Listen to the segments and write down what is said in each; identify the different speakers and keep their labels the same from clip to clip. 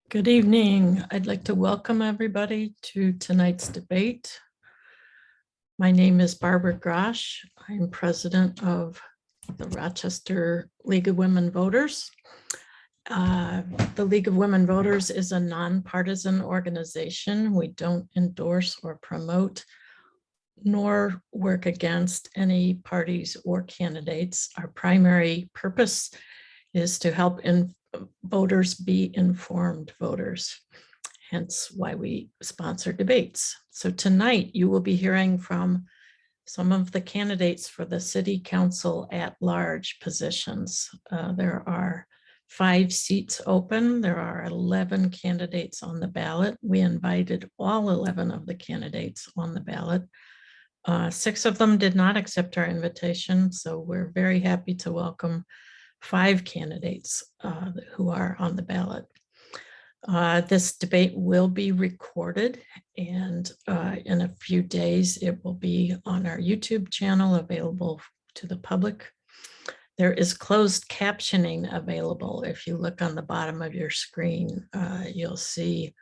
Speaker 1: Good evening. I'd like to welcome everybody to tonight's debate. My name is Barbara Grosh. I'm president of the Rochester League of Women Voters. The League of Women Voters is a nonpartisan organization. We don't endorse or promote nor work against any parties or candidates. Our primary purpose is to help voters be informed voters, hence why we sponsor debates. So tonight you will be hearing from some of the candidates for the City Council at large positions. There are 5 seats open. There are 11 candidates on the ballot. We invited all 11 of the candidates on the ballot. 6 of them did not accept our invitation, so we're very happy to welcome 5 candidates who are on the ballot. This debate will be recorded, and in a few days it will be on our YouTube channel available to the public. There is closed captioning available. If you look on the bottom of your screen, you'll see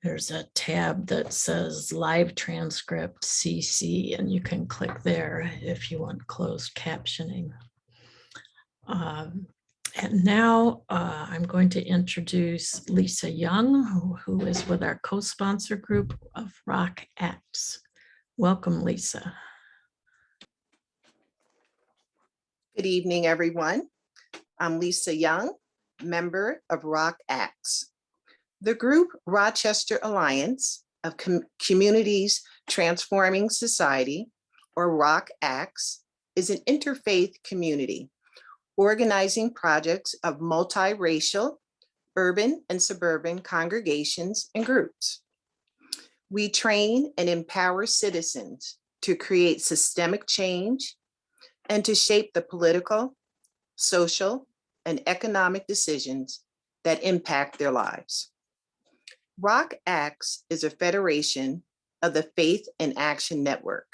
Speaker 1: there's a tab that says live transcript CC, and you can click there if you want closed captioning. And now I'm going to introduce Lisa Young, who is with our co-sponsor group of Rock Acts. Welcome, Lisa.
Speaker 2: Good evening, everyone. I'm Lisa Young, member of Rock Acts. The group Rochester Alliance of Communities Transforming Society, or Rock Acts, is an interfaith community organizing projects of multiracial, urban and suburban congregations and groups. We train and empower citizens to create systemic change and to shape the political, social, and economic decisions that impact their lives. Rock Acts is a federation of the Faith in Action Network,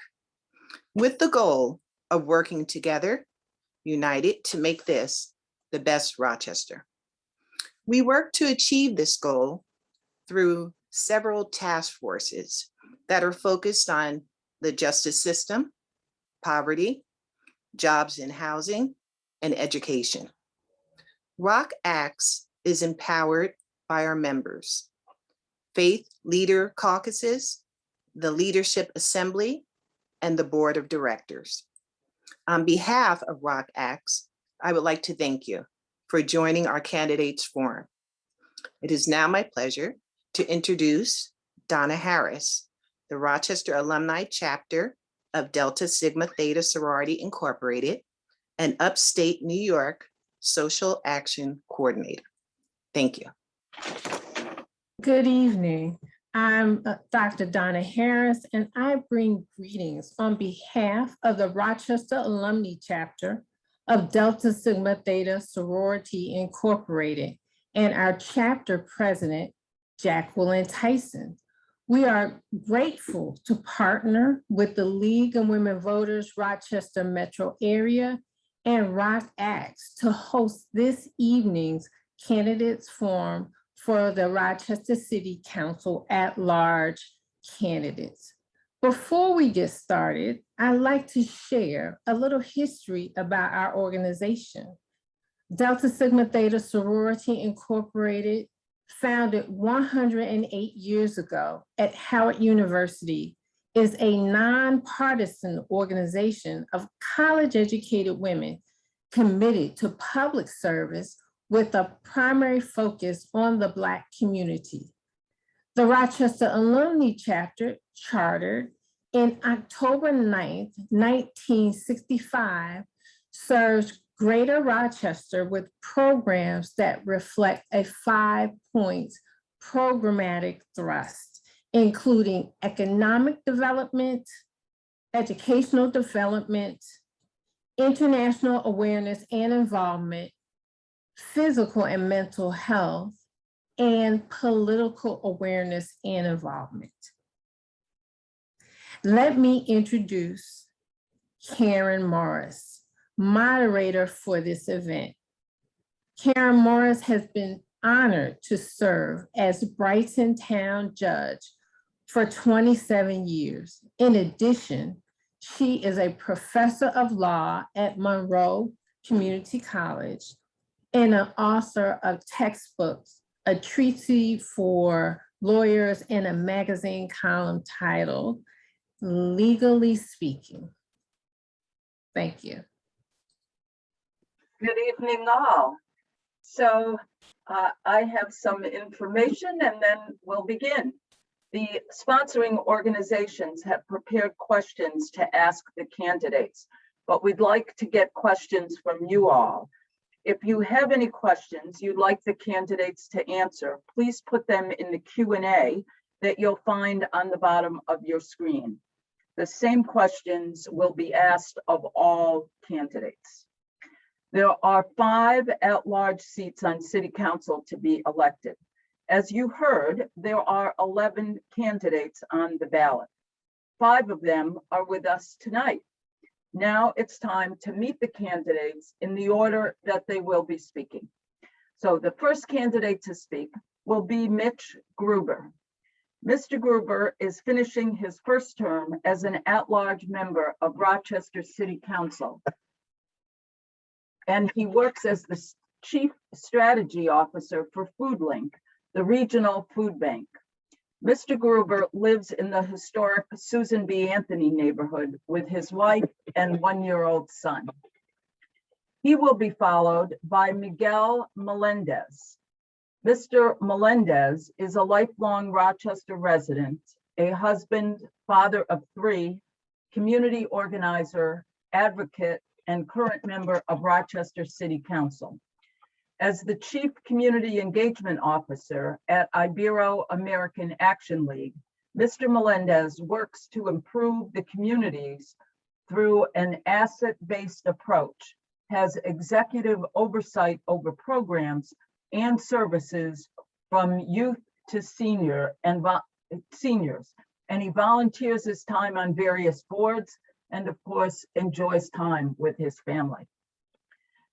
Speaker 2: with the goal of working together, united to make this the best Rochester. We work to achieve this goal through several task forces that are focused on the justice system, poverty, jobs and housing, and education. Rock Acts is empowered by our members, Faith Leader Caucuses, the Leadership Assembly, and the Board of Directors. On behalf of Rock Acts, I would like to thank you for joining our candidates forum. It is now my pleasure to introduce Donna Harris, the Rochester Alumni Chapter of Delta Sigma Theta Sorority Incorporated, and Upstate New York Social Action Coordinator. Thank you.
Speaker 3: Good evening. I'm Dr. Donna Harris, and I bring greetings on behalf of the Rochester Alumni Chapter of Delta Sigma Theta Sorority Incorporated and our chapter president, Jacqueline Tyson. We are grateful to partner with the League of Women Voters Rochester Metro Area and Rock Acts to host this evening's candidates forum for the Rochester City Council at large candidates. Before we get started, I'd like to share a little history about our organization. Delta Sigma Theta Sorority Incorporated, founded 108 years ago at Howard University, is a nonpartisan organization of college-educated women committed to public service with a primary focus on the Black community. The Rochester Alumni Chapter, chartered in October 9th, 1965, serves Greater Rochester with programs that reflect a 5-point programmatic thrust, including economic development, educational development, international awareness and involvement, physical and mental health, and political awareness and involvement. Let me introduce Karen Morris, moderator for this event. Karen Morris has been honored to serve as Brighton Town Judge for 27 years. In addition, she is a professor of law at Monroe Community College and an author of textbooks, a treatise for lawyers, and a magazine column titled Legally Speaking. Thank you.
Speaker 4: Good evening, all. So I have some information and then we'll begin. The sponsoring organizations have prepared questions to ask the candidates, but we'd like to get questions from you all. If you have any questions you'd like the candidates to answer, please put them in the Q&A that you'll find on the bottom of your screen. The same questions will be asked of all candidates. There are 5 at-large seats on City Council to be elected. As you heard, there are 11 candidates on the ballot. 5 of them are with us tonight. Now it's time to meet the candidates in the order that they will be speaking. So the first candidate to speak will be Mitch Gruber. Mr. Gruber is finishing his first term as an at-large member of Rochester City Council. And he works as the Chief Strategy Officer for FoodLink, the regional food bank. Mr. Gruber lives in the historic Susan B. Anthony neighborhood with his wife and 1-year-old son. He will be followed by Miguel Melendez. Mr. Melendez is a lifelong Rochester resident, a husband, father of 3, community organizer, advocate, and current member of Rochester City Council. As the Chief Community Engagement Officer at Ibero-American Action League, Mr. Melendez works to improve the communities through an asset-based approach, has executive oversight over programs and services from youth to seniors, and he volunteers his time on various boards and of course enjoys time with his family.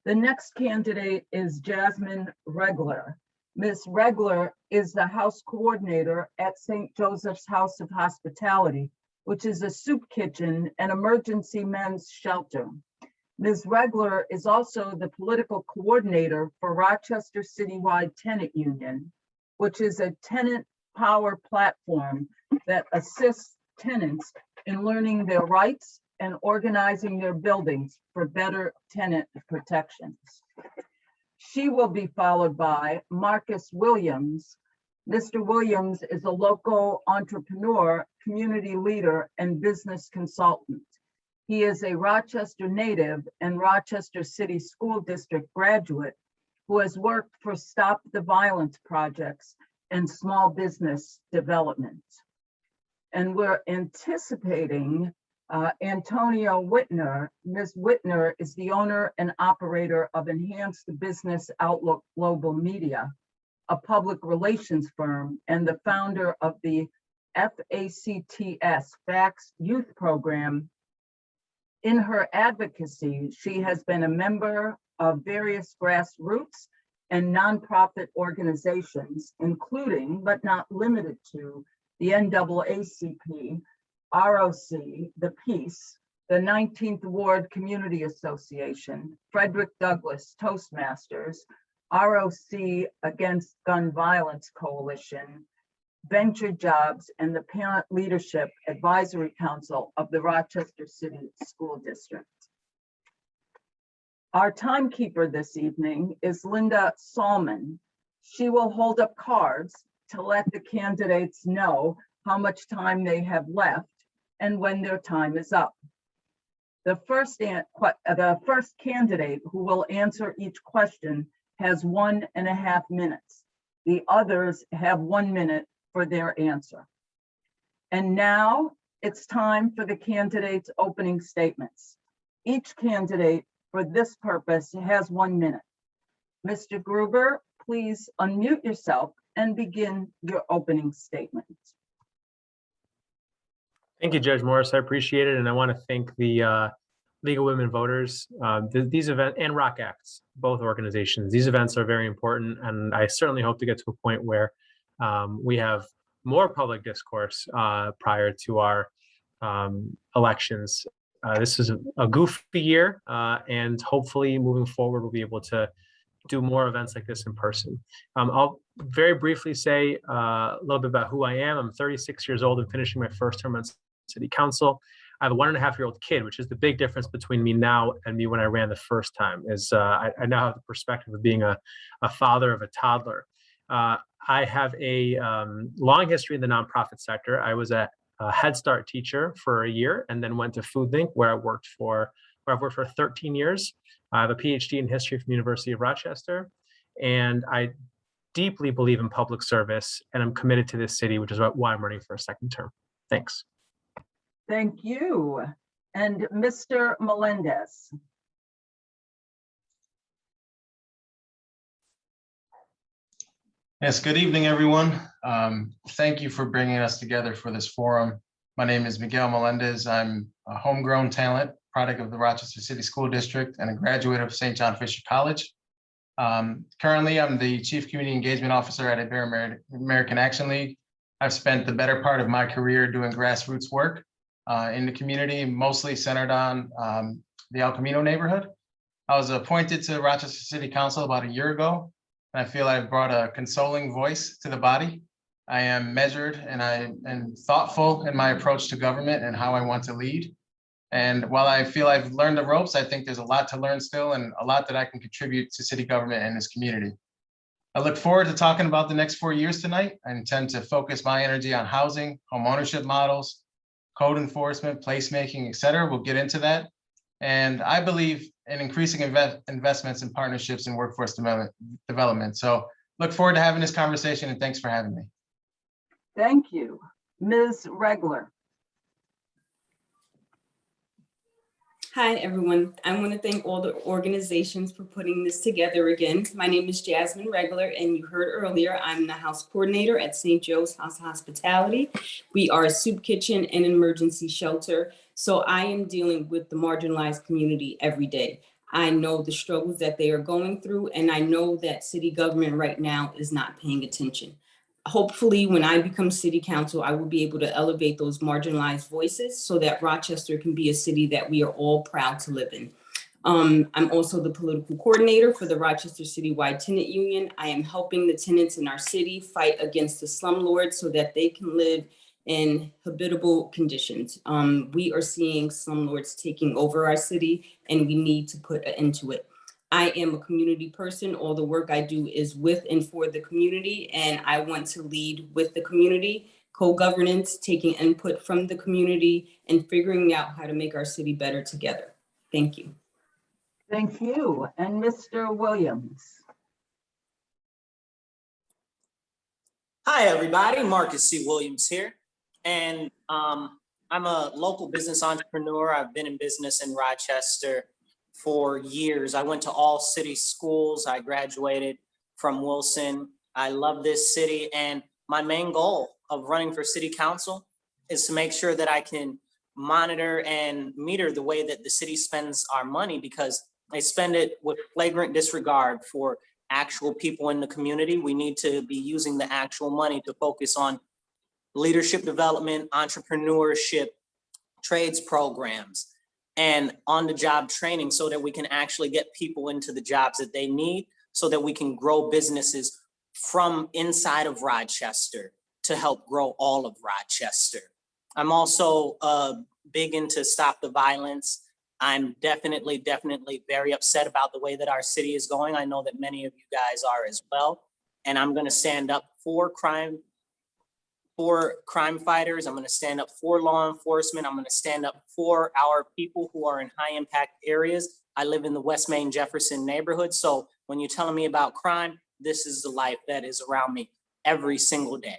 Speaker 4: The next candidate is Jasmine Regler. Ms. Regler is the house coordinator at St. Joseph's House of Hospitality, which is a soup kitchen and emergency men's shelter. Ms. Regler is also the political coordinator for Rochester Citywide Tenant Union, which is a tenant power platform that assists tenants in learning their rights and organizing their buildings for better tenant protections. She will be followed by Marcus Williams. Mr. Williams is a local entrepreneur, community leader, and business consultant. He is a Rochester native and Rochester City School District graduate who has worked for Stop the Violence projects and small business development. And we're anticipating Antonia Whitner. Ms. Whitner is the owner and operator of Enhanced Business Outlook Global Media, a public relations firm, and the founder of the FACTS Youth Program. In her advocacy, she has been a member of various grassroots and nonprofit organizations, including, but not limited to, the NAACP, ROC, the Peace, the 19th Ward Community Association, Frederick Douglass Toastmasters, ROC Against Gun Violence Coalition, Venture Jobs, and the Parent Leadership Advisory Council of the Rochester City School District. Our timekeeper this evening is Linda Salmon. She will hold up cards to let the candidates know how much time they have left and when their time is up. The first candidate who will answer each question has 1.5 minutes. The others have 1 minute for their answer. And now it's time for the candidates' opening statements. Each candidate for this purpose has 1 minute. Mr. Gruber, please unmute yourself and begin your opening statement.
Speaker 5: Thank you, Judge Morris. I appreciate it. And I want to thank the League of Women Voters, these events, and Rock Acts, both organizations. These events are very important, and I certainly hope to get to a point where we have more public discourse prior to our elections. This is a goofy year, and hopefully moving forward, we'll be able to do more events like this in person. I'll very briefly say a little bit about who I am. I'm 36 years old and finishing my first term on City Council. I have a 1.5-year-old kid, which is the big difference between me now and me when I ran the first time. Is I now have the perspective of being a father of a toddler. I have a long history in the nonprofit sector. I was a Head Start teacher for a year, and then went to FoodLink, where I've worked for 13 years. I have a PhD in history from the University of Rochester, and I deeply believe in public service, and I'm committed to this city, which is why I'm running for a second term. Thanks.
Speaker 4: Thank you. And Mr. Melendez.
Speaker 6: Yes, good evening, everyone. Thank you for bringing us together for this forum. My name is Miguel Melendez. I'm a homegrown talent, product of the Rochester City School District, and a graduate of St. John Fisher College. Currently, I'm the Chief Community Engagement Officer at American Action League. I've spent the better part of my career doing grassroots work in the community, mostly centered on the El Camino neighborhood. I was appointed to Rochester City Council about a year ago, and I feel I've brought a consoling voice to the body. I am measured and thoughtful in my approach to government and how I want to lead. And while I feel I've learned the ropes, I think there's a lot to learn still and a lot that I can contribute to city government and this community. I look forward to talking about the next 4 years tonight. I intend to focus my energy on housing, home ownership models, code enforcement, placemaking, et cetera. We'll get into that. And I believe in increasing investments in partnerships and workforce development. So look forward to having this conversation, and thanks for having me.
Speaker 4: Thank you. Ms. Regler.
Speaker 7: Hi, everyone. I want to thank all the organizations for putting this together again. My name is Jasmine Regler, and you heard earlier, I'm the house coordinator at St. Joe's House Hospitality. We are a soup kitchen and an emergency shelter. So I am dealing with the marginalized community every day. I know the struggles that they are going through, and I know that city government right now is not paying attention. Hopefully, when I become city council, I will be able to elevate those marginalized voices so that Rochester can be a city that we are all proud to live in. I'm also the political coordinator for the Rochester Citywide Tenant Union. I am helping the tenants in our city fight against the slumlords so that they can live in habitable conditions. We are seeing slumlords taking over our city, and we need to put an end to it. I am a community person. All the work I do is with and for the community, and I want to lead with the community, co-governance, taking input from the community, and figuring out how to make our city better together. Thank you.
Speaker 4: Thank you. And Mr. Williams.
Speaker 8: Hi, everybody. Marcus C. Williams here. And I'm a local business entrepreneur. I've been in business in Rochester for years. I went to all city schools. I graduated from Wilson. I love this city. And my main goal of running for city council is to make sure that I can monitor and meter the way that the city spends our money, because they spend it with flagrant disregard for actual people in the community. We need to be using the actual money to focus on leadership development, entrepreneurship, trades programs, and on-the-job training so that we can actually get people into the jobs that they need so that we can grow businesses from inside of Rochester to help grow all of Rochester. I'm also big into stop the violence. I'm definitely very upset about the way that our city is going. I know that many of you guys are as well. And I'm gonna stand up for crime fighters. I'm going to stand up for law enforcement. I'm going to stand up for our people who are in high impact areas. I live in the West Main Jefferson neighborhood. So when you're telling me about crime, this is the life that is around me every single day.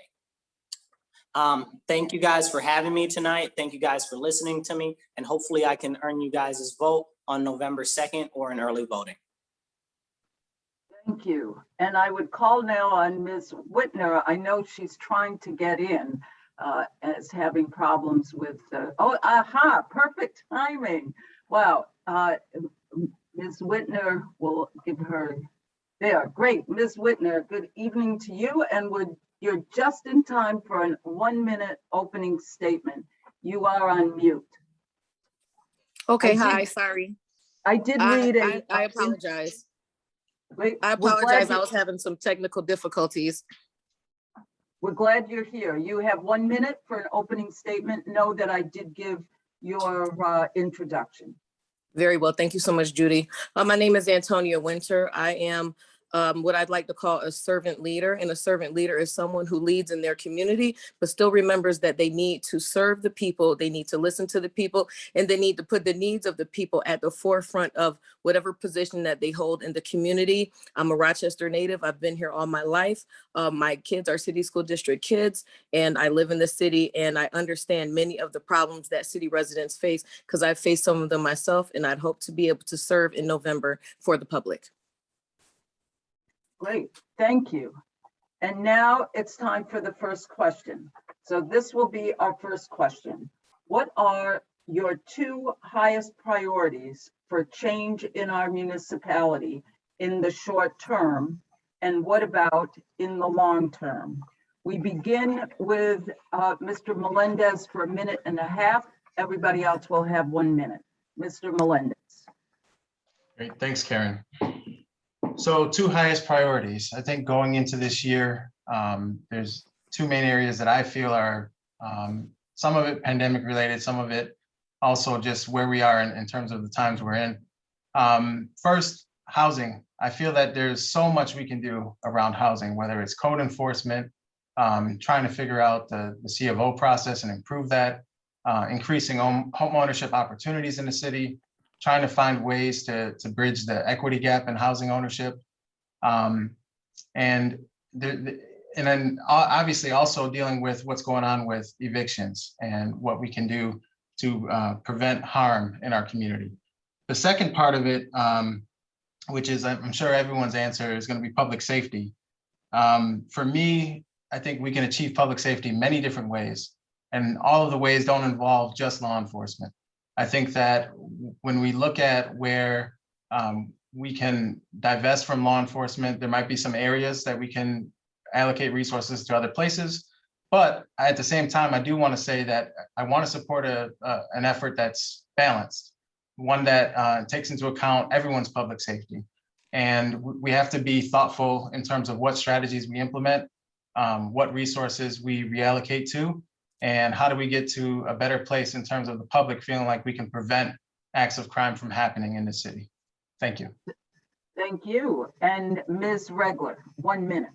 Speaker 8: Thank you guys for having me tonight. Thank you guys for listening to me. And hopefully I can earn you guys' vote on November 2nd or in early voting.
Speaker 4: Thank you. And I would call now on Ms. Whitner. I know she's trying to get in as having problems with, perfect timing. Wow. Ms. Whitner will give her, there, great. Ms. Whitner, good evening to you. And you're just in time for a 1-minute opening statement. You are on mute.
Speaker 9: Okay,
Speaker 4: I did-
Speaker 9: hi, sorry.
Speaker 4: I did read a.
Speaker 9: I apologize.
Speaker 4: Wait,
Speaker 9: I
Speaker 4: we're glad
Speaker 9: apologize.
Speaker 4: you-
Speaker 9: I was having some technical difficulties.
Speaker 4: We're glad you're here. You have 1 minute for an opening statement. Know that I did give your introduction.
Speaker 9: Very well. Thank you so much, Judy. My name is Antonia Winter. I am what I'd like to call a servant leader. And a servant leader is someone who leads in their community, but still remembers that they need to serve the people, they need to listen to the people, and they need to put the needs of the people at the forefront of whatever position that they hold in the community. I'm a Rochester native. I've been here all my life. My kids are city school district kids, and I live in the city, and I understand many of the problems that city residents face because I've faced some of them myself, and I'd hope to be able to serve in November for the public.
Speaker 4: Great, thank you. And now it's time for the first question. So this will be our first question. What are your 2 highest priorities for change in our municipality in the short term? And what about in the long term? We begin with Mr. Melendez for 1.5 minutes. Everybody else will have 1 minute. Mr. Melendez.
Speaker 6: Great, thanks, Karen. So 2 highest priorities. I think going into this year, there's 2 main areas that I feel are some of it pandemic related, some of it also just where we are in terms of the times we're in. First, housing. I feel that there's so much we can do around housing, whether it's code enforcement, trying to figure out the C of O process and improve that, increasing home ownership opportunities in the city, trying to find ways to bridge the equity gap in housing ownership. And then obviously also dealing with what's going on with evictions and what we can do to prevent harm in our community. The second part of it, which is I'm sure everyone's answer is going to be public safety. For me, I think we can achieve public safety many different ways, and all of the ways don't involve just law enforcement. I think that when we look at where we can divest from law enforcement, there might be some areas that we can allocate resources to other places. But at the same time, I do want to say that I want to support an effort that's balanced, one that takes into account everyone's public safety. And we have to be thoughtful in terms of what strategies we implement, what resources we reallocate to, and how do we get to a better place in terms of the public feeling like we can prevent acts of crime from happening in the city. Thank you.
Speaker 4: Thank you. And Ms. Regler, 1 minute.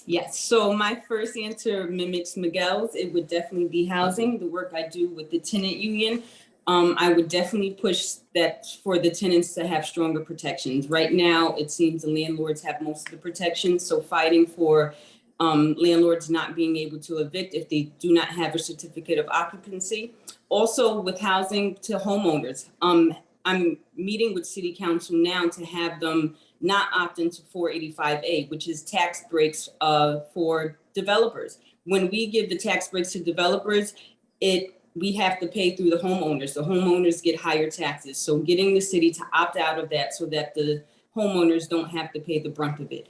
Speaker 7: Yes, so my first answer mimics Miguel's. It would definitely be housing, the work I do with the tenant union. I would definitely push that for the tenants to have stronger protections. Right now, it seems the landlords have most of the protections, so fighting for landlords not being able to evict if they do not have a certificate of occupancy. Also with housing to homeowners, I'm meeting with City Council now to have them not opt into 485A, which is tax breaks for developers. When we give the tax breaks to developers, we have to pay through the homeowners. The homeowners get higher taxes. So getting the city to opt out of that so that the homeowners don't have to pay the brunt of it.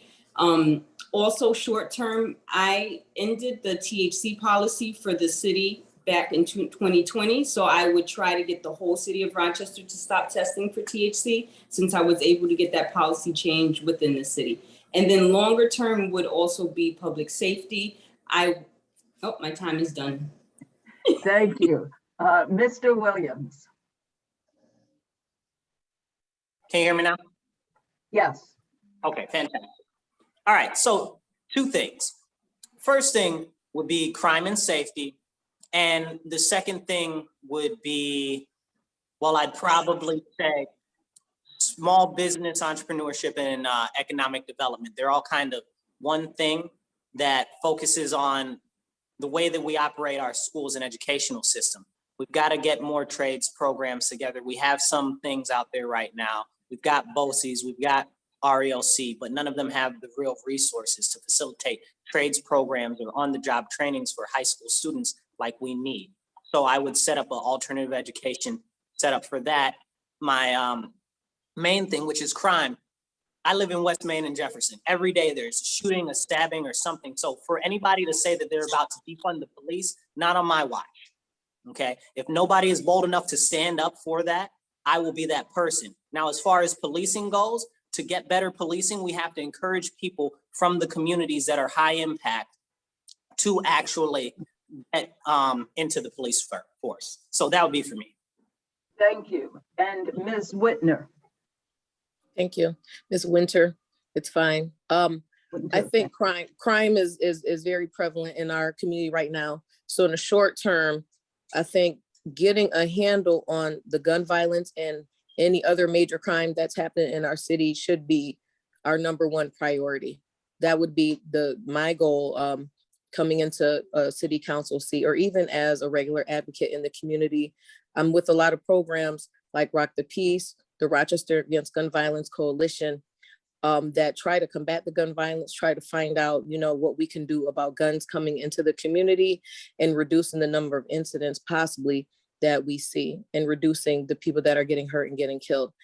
Speaker 7: Also short term, I ended the THC policy for the city back in 2020. So I would try to get the whole city of Rochester to stop testing for THC, since I was able to get that policy change within the city. And then longer term would also be public safety. Oh, my time is done.
Speaker 4: Thank you. Mr. Williams.
Speaker 8: Can you hear me now?
Speaker 4: Yes.
Speaker 8: Okay, fantastic. All right, so 2 things. First thing would be crime and safety. And the second thing would be, well, I'd probably say small business entrepreneurship and economic development. They're all kind of one thing that focuses on the way that we operate our schools and educational system. We've got to get more trades programs together. We have some things out there right now. We've got BOCES, we've got RELC, but none of them have the real resources to facilitate trades programs or on-the-job trainings for high school students like we need. So I would set up an alternative education set up for that. My main thing, which is crime. I live in West Main and Jefferson. Every day there's a shooting, a stabbing, or something. So for anybody to say that they're about to defund the police, not on my watch. Okay, if nobody is bold enough to stand up for that, I will be that person. Now, as far as policing goes, to get better policing, we have to encourage people from the communities that are high impact to actually get into the police force. So that would be for me.
Speaker 4: Thank you. And Ms. Whitner.
Speaker 9: Thank you. Ms. Winter, it's fine. I think crime is very prevalent in our community right now. So in the short term, I think getting a handle on the gun violence and any other major crime that's happening in our city should be our #1 priority. That would be my goal coming into a city council seat, or even as a regular advocate in the community. I'm with a lot of programs like Rock the Peace, the Rochester Against Gun Violence Coalition, that try to combat the gun violence, try to find out, what we can do about guns coming into the community and reducing the number of incidents possibly that we see, and reducing the people that are getting hurt and getting killed.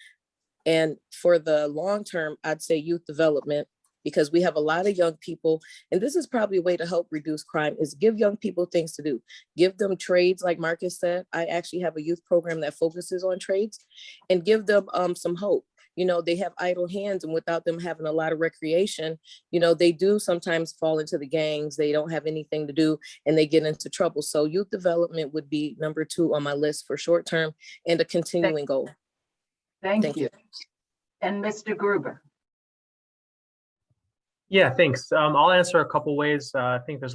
Speaker 9: And for the long term, I'd say youth development, because we have a lot of young people, and this is probably a way to help reduce crime, is give young people things to do. Give them trades, like Marcus said. I actually have a youth program that focuses on trades, and give them some hope. They have idle hands, and without them having a lot of recreation, they do sometimes fall into the gangs. They don't have anything to do and they get into trouble. So youth development would be #2 on my list for short term, and a continuing goal.
Speaker 4: Thank you. And Mr. Gruber.
Speaker 5: Yeah, thanks. I'll answer a couple ways. I think there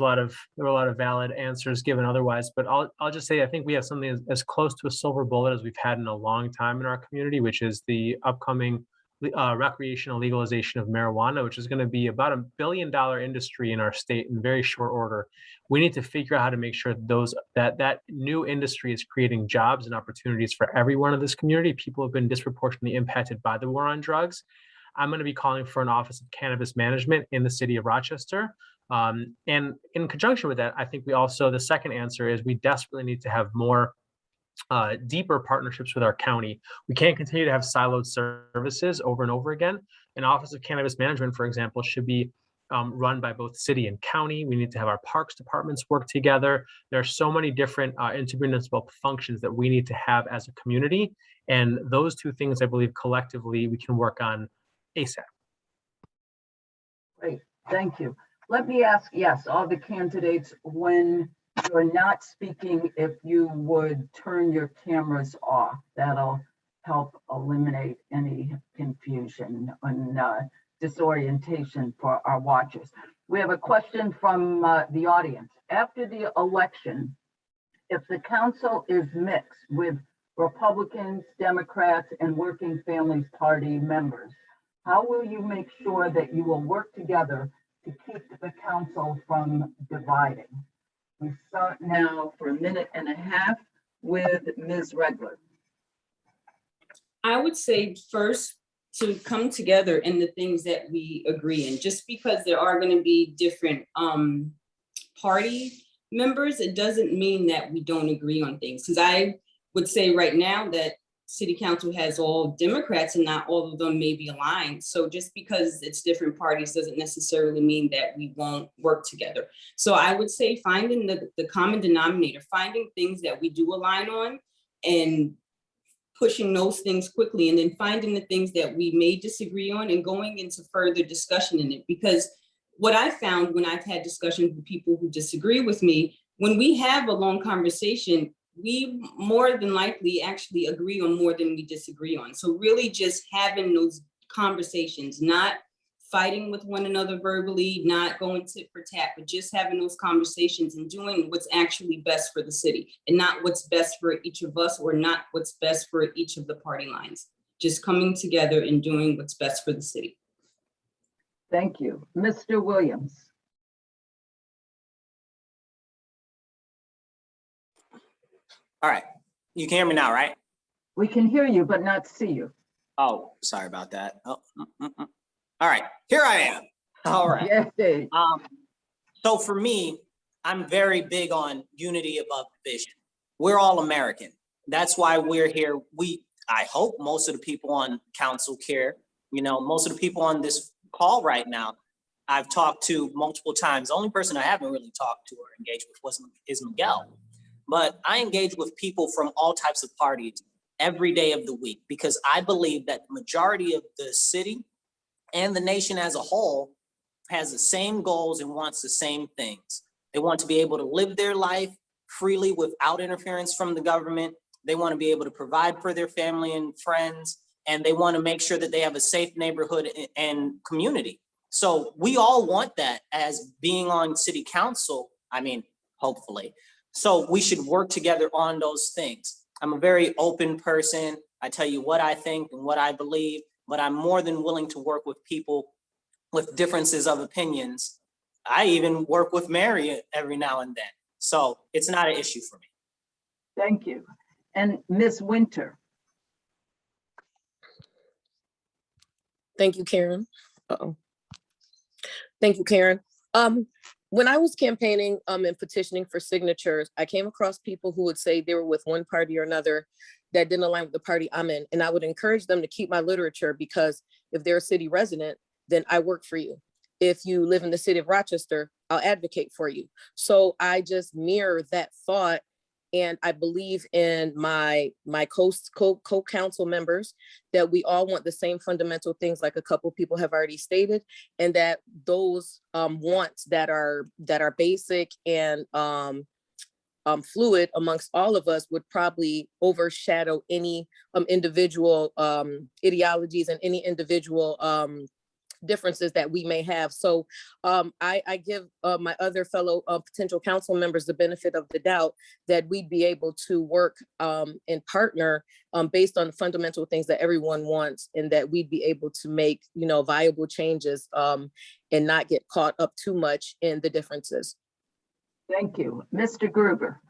Speaker 5: were a lot of valid answers given otherwise, but I'll just say I think we have something as close to a silver bullet as we've had in a long time in our community, which is the upcoming recreational legalization of marijuana, which is going to be about $1 billion industry in our state in very short order. We need to figure out how to make sure that new industry is creating jobs and opportunities for everyone in this community. People have been disproportionately impacted by the war on drugs. I'm going to be calling for an Office of Cannabis Management in the city of Rochester. And in conjunction with that, I think the second answer is we desperately need to have more deeper partnerships with our county. We can't continue to have siloed services over and over again. An Office of Cannabis Management, for example, should be run by both city and county. We need to have our parks departments work together. There are so many different intermunicipal functions that we need to have as a community. And those two things, I believe, collectively, we can work on ASAP.
Speaker 4: Great, thank you. Let me ask, yes, all the candidates, when you're not speaking, if you would turn your cameras off, that'll help eliminate any confusion and disorientation for our watchers. We have a question from the audience. After the election, if the council is mixed with Republicans, Democrats, and Working Families Party members, how will you make sure that you will work together to keep the council from dividing? We start now for 1.5 minutes with Ms. Regler.
Speaker 7: I would say first to come together in the things that we agree in. Just because there are going to be different party members, it doesn't mean that we don't agree on things. Because I would say right now that City Council has all Democrats and not all of them may be aligned. So just because it's different parties doesn't necessarily mean that we won't work together. So I would say finding the common denominator, finding things that we do align on and pushing those things quickly, and then finding the things that we may disagree on and going into further discussion in it. Because what I found when I've had discussions with people who disagree with me, when we have a long conversation, we more than likely actually agree on more than we disagree on. So really just having those conversations, not fighting with one another verbally, not going tit for tat, but just having those conversations and doing what's actually best for the city and not what's best for each of us or not what's best for each of the party lines. Just coming together and doing what's best for the city.
Speaker 4: Thank you. Mr. Williams.
Speaker 8: All right, you can hear me now, right?
Speaker 4: We can hear you, but not see you.
Speaker 8: Oh, sorry about that. Oh, All right, here I am. All right.
Speaker 4: Yes, Dave.
Speaker 8: So for me, I'm very big on unity above division. We're all American. That's why we're here. I hope most of the people on council care, most of the people on this call right now, I've talked to multiple times. The only person I haven't really talked to or engaged with is Miguel. But I engage with people from all types of parties every day of the week, because I believe that the majority of the city and the nation as a whole has the same goals and wants the same things. They want to be able to live their life freely without interference from the government. They want to be able to provide for their family and friends, and they want to make sure that they have a safe neighborhood and community. So we all want that as being on city council, hopefully. So we should work together on those things. I'm a very open person. I tell you what I think and what I believe, but I'm more than willing to work with people with differences of opinions. I even work with Mary every now and then. So it's not an issue for me.
Speaker 4: Thank you. And Ms. Winter.
Speaker 9: Thank you, Karen. Uh-oh. Thank you, Karen. When I was campaigning and petitioning for signatures, I came across people who would say they were with one party or another that didn't align with the party I'm in. And I would encourage them to keep my literature, because if they're a city resident, then I work for you. If you live in the city of Rochester, I'll advocate for you. So I just mirror that thought. And I believe in my co-council members that we all want the same fundamental things, like a couple people have already stated, and that those wants that are basic and fluid amongst all of us would probably overshadow any individual ideologies and any individual differences that we may have. So I give my other fellow potential council members the benefit of the doubt that we'd be able to work and partner based on the fundamental things that everyone wants, and that we'd be able to make, viable changes and not get caught up too much in the differences.
Speaker 4: Thank you. Mr. Gruber.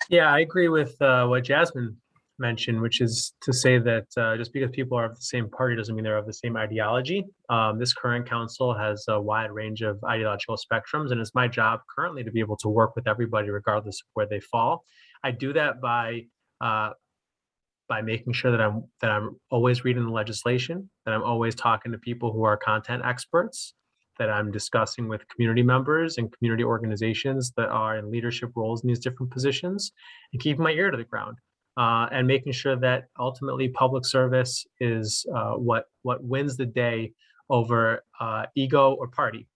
Speaker 5: Yeah, I agree with what Jasmine mentioned, which is to say that just because people are of the same party doesn't mean they're of the same ideology. This current council has a wide range of ideological spectrums, and it's my job currently to be able to work with everybody regardless of where they fall. I do that by making sure that I'm always reading the legislation, that I'm always talking to people who are content experts, that I'm discussing with community members and community organizations that are in leadership roles in these different positions, and keeping my ear to the ground. And making sure that ultimately public service is what wins the day over ego or party.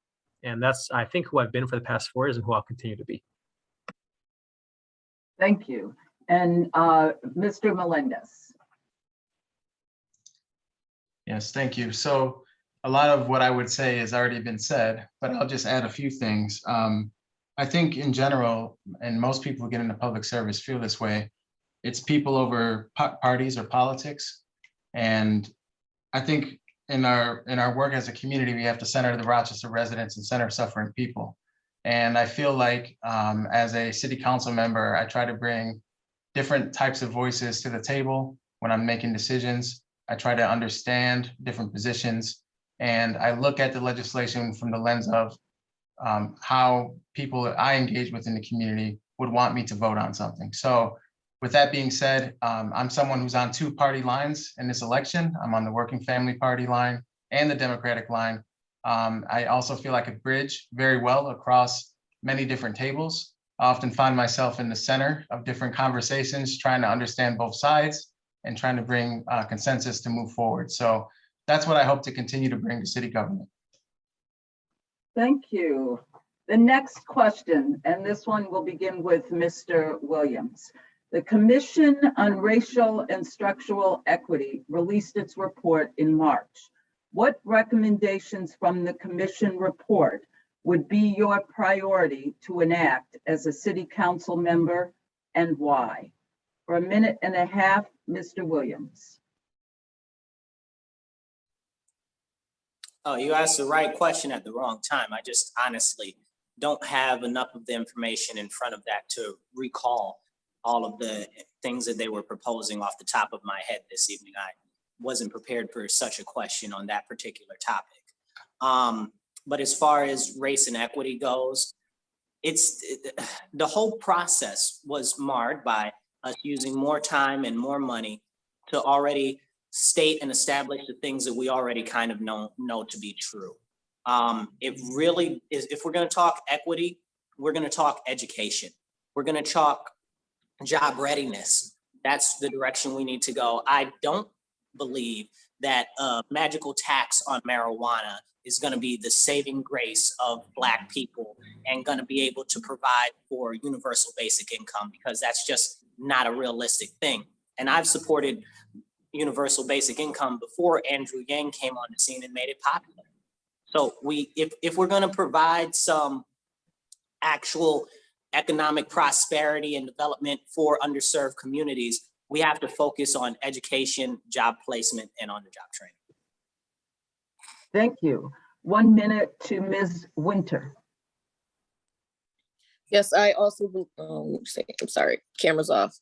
Speaker 5: And that's, I think, who I've been for the past 4 years and who I'll continue to be.
Speaker 4: Thank you. And Mr. Melendez.
Speaker 6: Yes, thank you. So a lot of what I would say has already been said, but I'll just add a few things. I think in general, and most people who get into public service feel this way, it's people over parties or politics. And I think in our work as a community, we have to center the Rochester residents and center suffering people. And I feel like as a city council member, I try to bring different types of voices to the table when I'm making decisions. I try to understand different positions, and I look at the legislation from the lens of how people that I engage with in the community would want me to vote on something. So with that being said, I'm someone who's on 2 party lines in this election. I'm on the Working Family Party line and the Democratic line. I also feel I could bridge very well across many different tables. I often find myself in the center of different conversations, trying to understand both sides and trying to bring consensus to move forward. So that's what I hope to continue to bring to city government.
Speaker 4: Thank you. The next question, and this one will begin with Mr. Williams. The Commission on Racial and Structural Equity released its report in March. What recommendations from the Commission report would be your priority to enact as a city council member, and why? For 1.5 minutes, Mr. Williams.
Speaker 8: Oh, you asked the right question at the wrong time. I just honestly don't have enough of the information in front of that to recall all of the things that they were proposing off the top of my head this evening. I wasn't prepared for such a question on that particular topic. But as far as race and equity goes, the whole process was marred by us using more time and more money to already state and establish the things that we already kind of know to be true. It really is, if we're going to talk equity, we're going to talk education. We're going to talk job readiness. That's the direction we need to go. I don't believe that a magical tax on marijuana is going to be the saving grace of Black people and going to be able to provide for universal basic income, because that's just not a realistic thing. And I've supported universal basic income before Andrew Yang came on the scene and made it popular. So if we're going to provide some actual economic prosperity and development for underserved communities, we have to focus on education, job placement, and on-the-job training.
Speaker 4: Thank you. 1 minute to Ms. Winter.
Speaker 9: Yes, I also, I'm sorry, camera's off.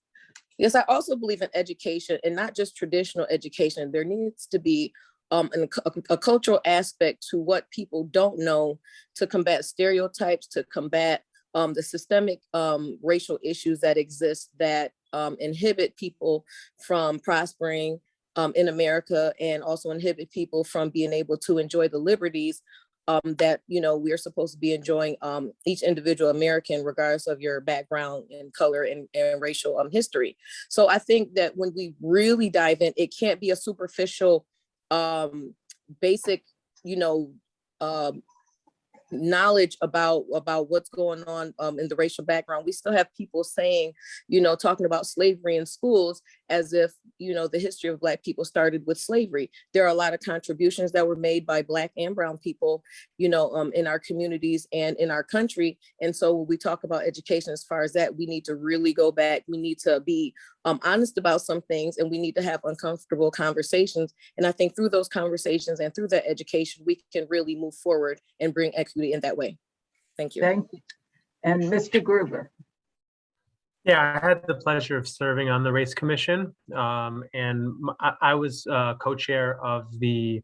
Speaker 9: Yes, I also believe in education, and not just traditional education. There needs to be a cultural aspect to what people don't know, to combat stereotypes, to combat the systemic racial issues that exist that inhibit people from prospering in America, and also inhibit people from being able to enjoy the liberties that, you know, we're supposed to be enjoying, each individual American, regardless of your background and color and racial history. So I think that when we really dive in, it can't be a superficial, basic, you know, knowledge about what's going on in the racial background. We still have people saying, you know, talking about slavery in schools as if, you know, the history of Black people started with slavery. There are a lot of contributions that were made by Black and brown people, you know, in our communities and in our country. And so when we talk about education, as far as that, we need to really go back. We need to be honest about some things, and we need to have uncomfortable conversations. And I think through those conversations and through that education, we can really move forward and bring equity in that way. Thank you.
Speaker 4: Thank you. And Mr.
Speaker 5: Yeah, I had the pleasure of serving on the Race Commission, and I was co-chair of the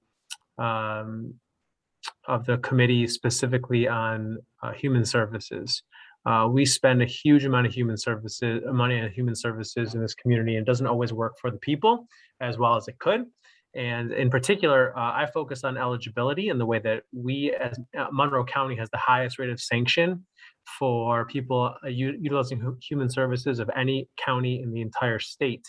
Speaker 5: committee specifically on human services. We spend a huge amount of money on human services in this community, and it doesn't always work for the people as well as it could. And in particular, I focus on eligibility and the way that we, as Monroe County, has the highest rate of sanction for people utilizing human services of any county in the entire state.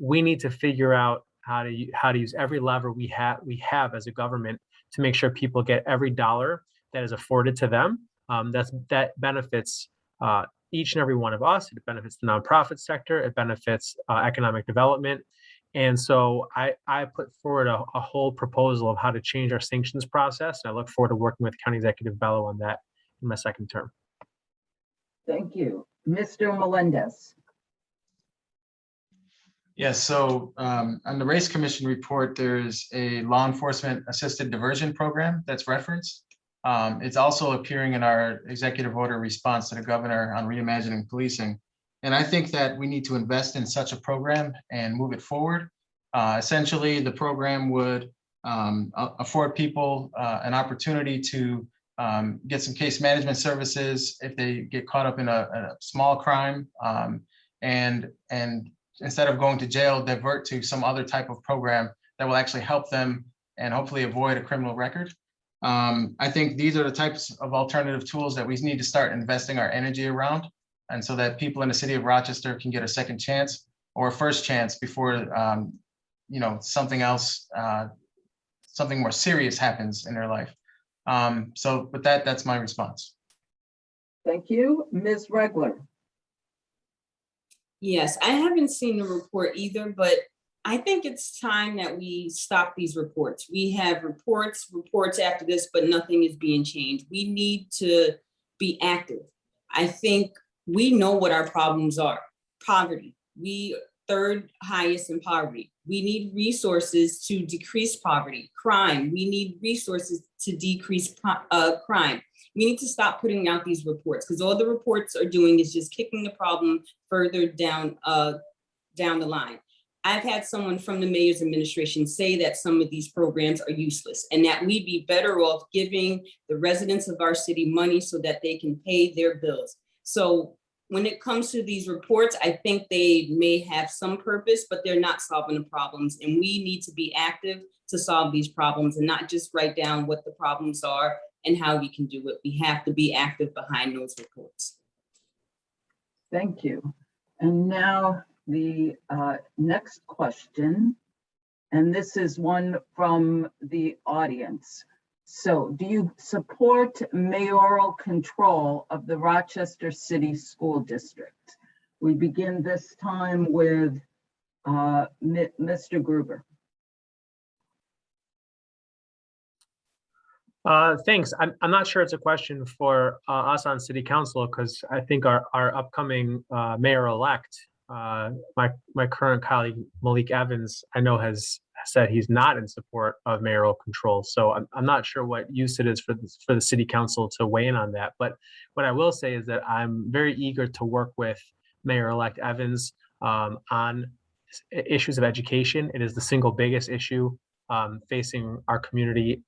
Speaker 5: We need to figure out how to use every lever we have as a government to make sure people get every dollar that is afforded to them. That benefits each and every one of us. It benefits the nonprofit sector. It benefits economic development. And so I put forward a whole proposal of how to change our sanctions process. And I look forward to working with County Executive Bello on that in my second term.
Speaker 4: Thank you. Mr. Melendez.
Speaker 6: Yes, so on the Race Commission report, there's a law enforcement assisted diversion program that's referenced. It's also appearing in our executive order response to the governor on reimagining policing. And I think that we need to invest in such a program and move it forward. Essentially, the program would afford people an opportunity to get some case management services if they get caught up in a small crime, and instead of going to jail, divert to some other type of program that will actually help them and hopefully avoid a criminal record. I think these are the types of alternative tools that we need to start investing our energy around, and so that people in the city of Rochester can get a second chance or a first chance before something else, something more serious happens in their life. So with that, that's my response.
Speaker 4: Thank you. Ms. Regler.
Speaker 7: Yes, I haven't seen the report either, but I think it's time that we stop these reports. We have reports after this, but nothing is being changed. We need to be active. I think we know what our problems are. Poverty, we third highest in poverty. We need resources to decrease poverty. Crime, we need resources to decrease crime. We need to stop putting out these reports, because all the reports are doing is just kicking the problem further down the line. I've had someone from the mayor's administration say that some of these programs are useless and that we'd be better off giving the residents of our city money so that they can pay their bills. So when it comes to these reports, I think they may have some purpose, but they're not solving the problems. And we need to be active to solve these problems and not just write down what the problems are and how we can do it. We have to be active behind those reports.
Speaker 4: Thank you. And now the next question, and this is one from the audience. So do you support mayoral control of the Rochester City School District? We begin this time with Mr. Gruber.
Speaker 5: Thanks. I'm not sure it's a question for us on city council, because I think our upcoming mayor-elect, my current colleague Malik Evans, I know has said he's not in support of mayoral control. So I'm not sure what use it is for the city council to weigh in on that. But what I will say is that I'm very eager to work with Mayor-elect Evans on issues of education. It is the single biggest issue facing our community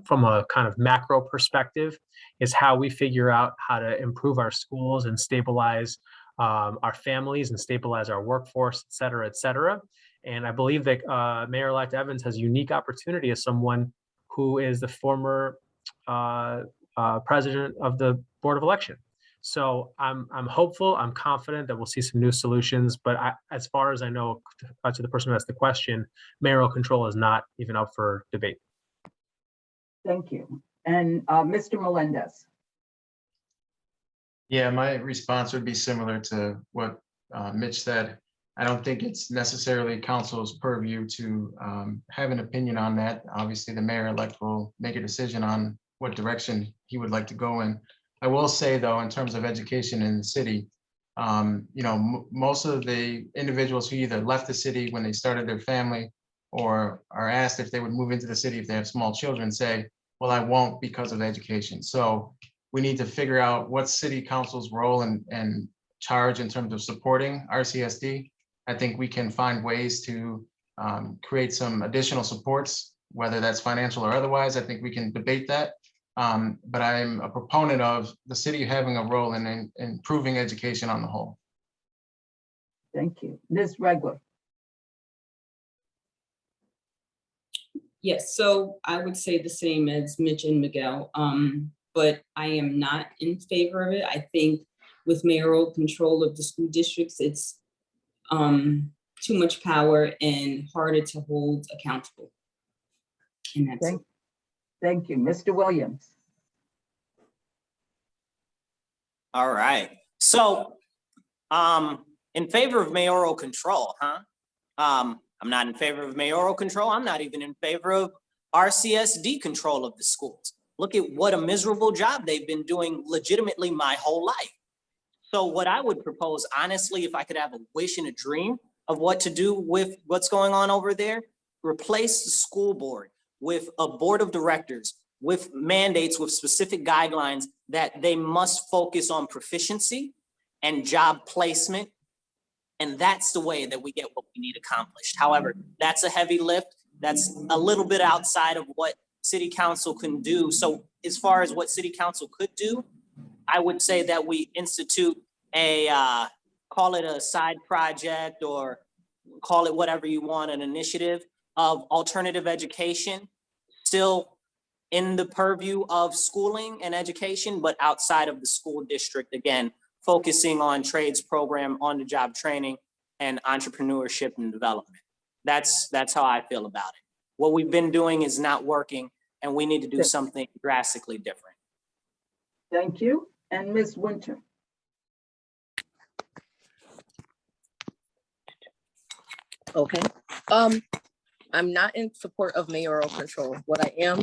Speaker 5: from a kind of macro perspective, is how we figure out how to improve our schools and stabilize our families and stabilize our workforce, et cetera, et cetera. And I believe that Mayor-elect Evans has a unique opportunity as someone who is the former president of the Board of Election. So I'm hopeful, I'm confident that we'll see some new solutions, but as far as I know, to the person who asked the question, mayoral control is not even up for debate.
Speaker 4: Thank you. And Mr. Melendez.
Speaker 6: Yeah, my response would be similar to what Mitch said. I don't think it's necessarily council's purview to have an opinion on that. Obviously, the mayor-elect will make a decision on what direction he would like to go in. I will say, though, in terms of education in the city, most of the individuals who either left the city when they started their family or are asked if they would move into the city if they have small children say, well, I won't because of education. So we need to figure out what's city council's role and charge in terms of supporting RCSD. I think we can find ways to create some additional supports, whether that's financial or otherwise. I think we can debate that. But I'm a proponent of the city having a role in improving education on the whole.
Speaker 4: Thank you. Ms. Regler.
Speaker 7: Yes, so I would say the same as Mitch and Miguel, but I am not in favor of it. I think with mayoral control of the school districts, it's too much power and harder to hold accountable. And that's it.
Speaker 4: Thank you. Mr. Williams.
Speaker 8: All right. So in favor of mayoral control, huh? I'm not in favor of mayoral control. I'm not even in favor of RCSD control of the schools. Look at what a miserable job they've been doing legitimately my whole life. So what I would propose, honestly, if I could have a wish and a dream of what to do with what's going on over there, replace the school board with a board of directors, with mandates, with specific guidelines that they must focus on proficiency and job placement. And that's the way that we get what we need accomplished. However, that's a heavy lift. That's a little bit outside of what city council can do. So as far as what city council could do, I would say that we institute a, call it a side project or call it whatever you want, an initiative of alternative education, still in the purview of schooling and education, but outside of the school district, again, focusing on trades program, on-the-job training, and entrepreneurship and development. That's how I feel about it. What we've been doing is not working, and we need to do something drastically different.
Speaker 4: Thank you. And Ms. Winter.
Speaker 9: Okay. I'm not in support of mayoral control. What I am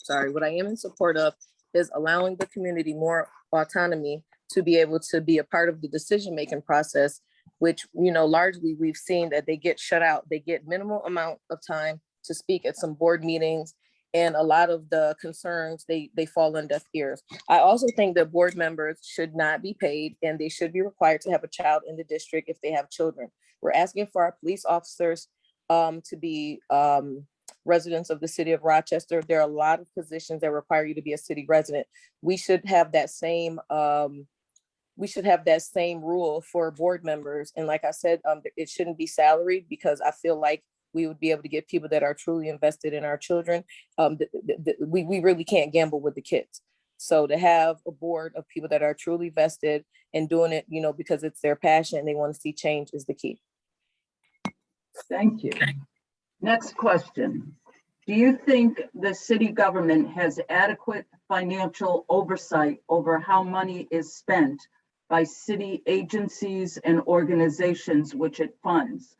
Speaker 9: in support of is allowing the community more autonomy to be able to be a part of the decision-making process, which, largely we've seen that they get shut out. They get minimal amount of time to speak at some board meetings, and a lot of the concerns, they fall on deaf ears. I also think that board members should not be paid, and they should be required to have a child in the district if they have children. We're asking for our police officers to be residents of the city of Rochester. There are a lot of positions that require you to be a city resident. We should have that same we should have that same rule for board members. And like I said, it shouldn't be salaried, because I feel like we would be able to get people that are truly invested in our children. We really can't gamble with the kids. So to have a board of people that are truly vested and doing it, you know, because it's their passion and they want to see change is the key.
Speaker 4: Thank you. Next question. Do you think the city government has adequate financial oversight over how money is spent by city agencies and organizations which it funds?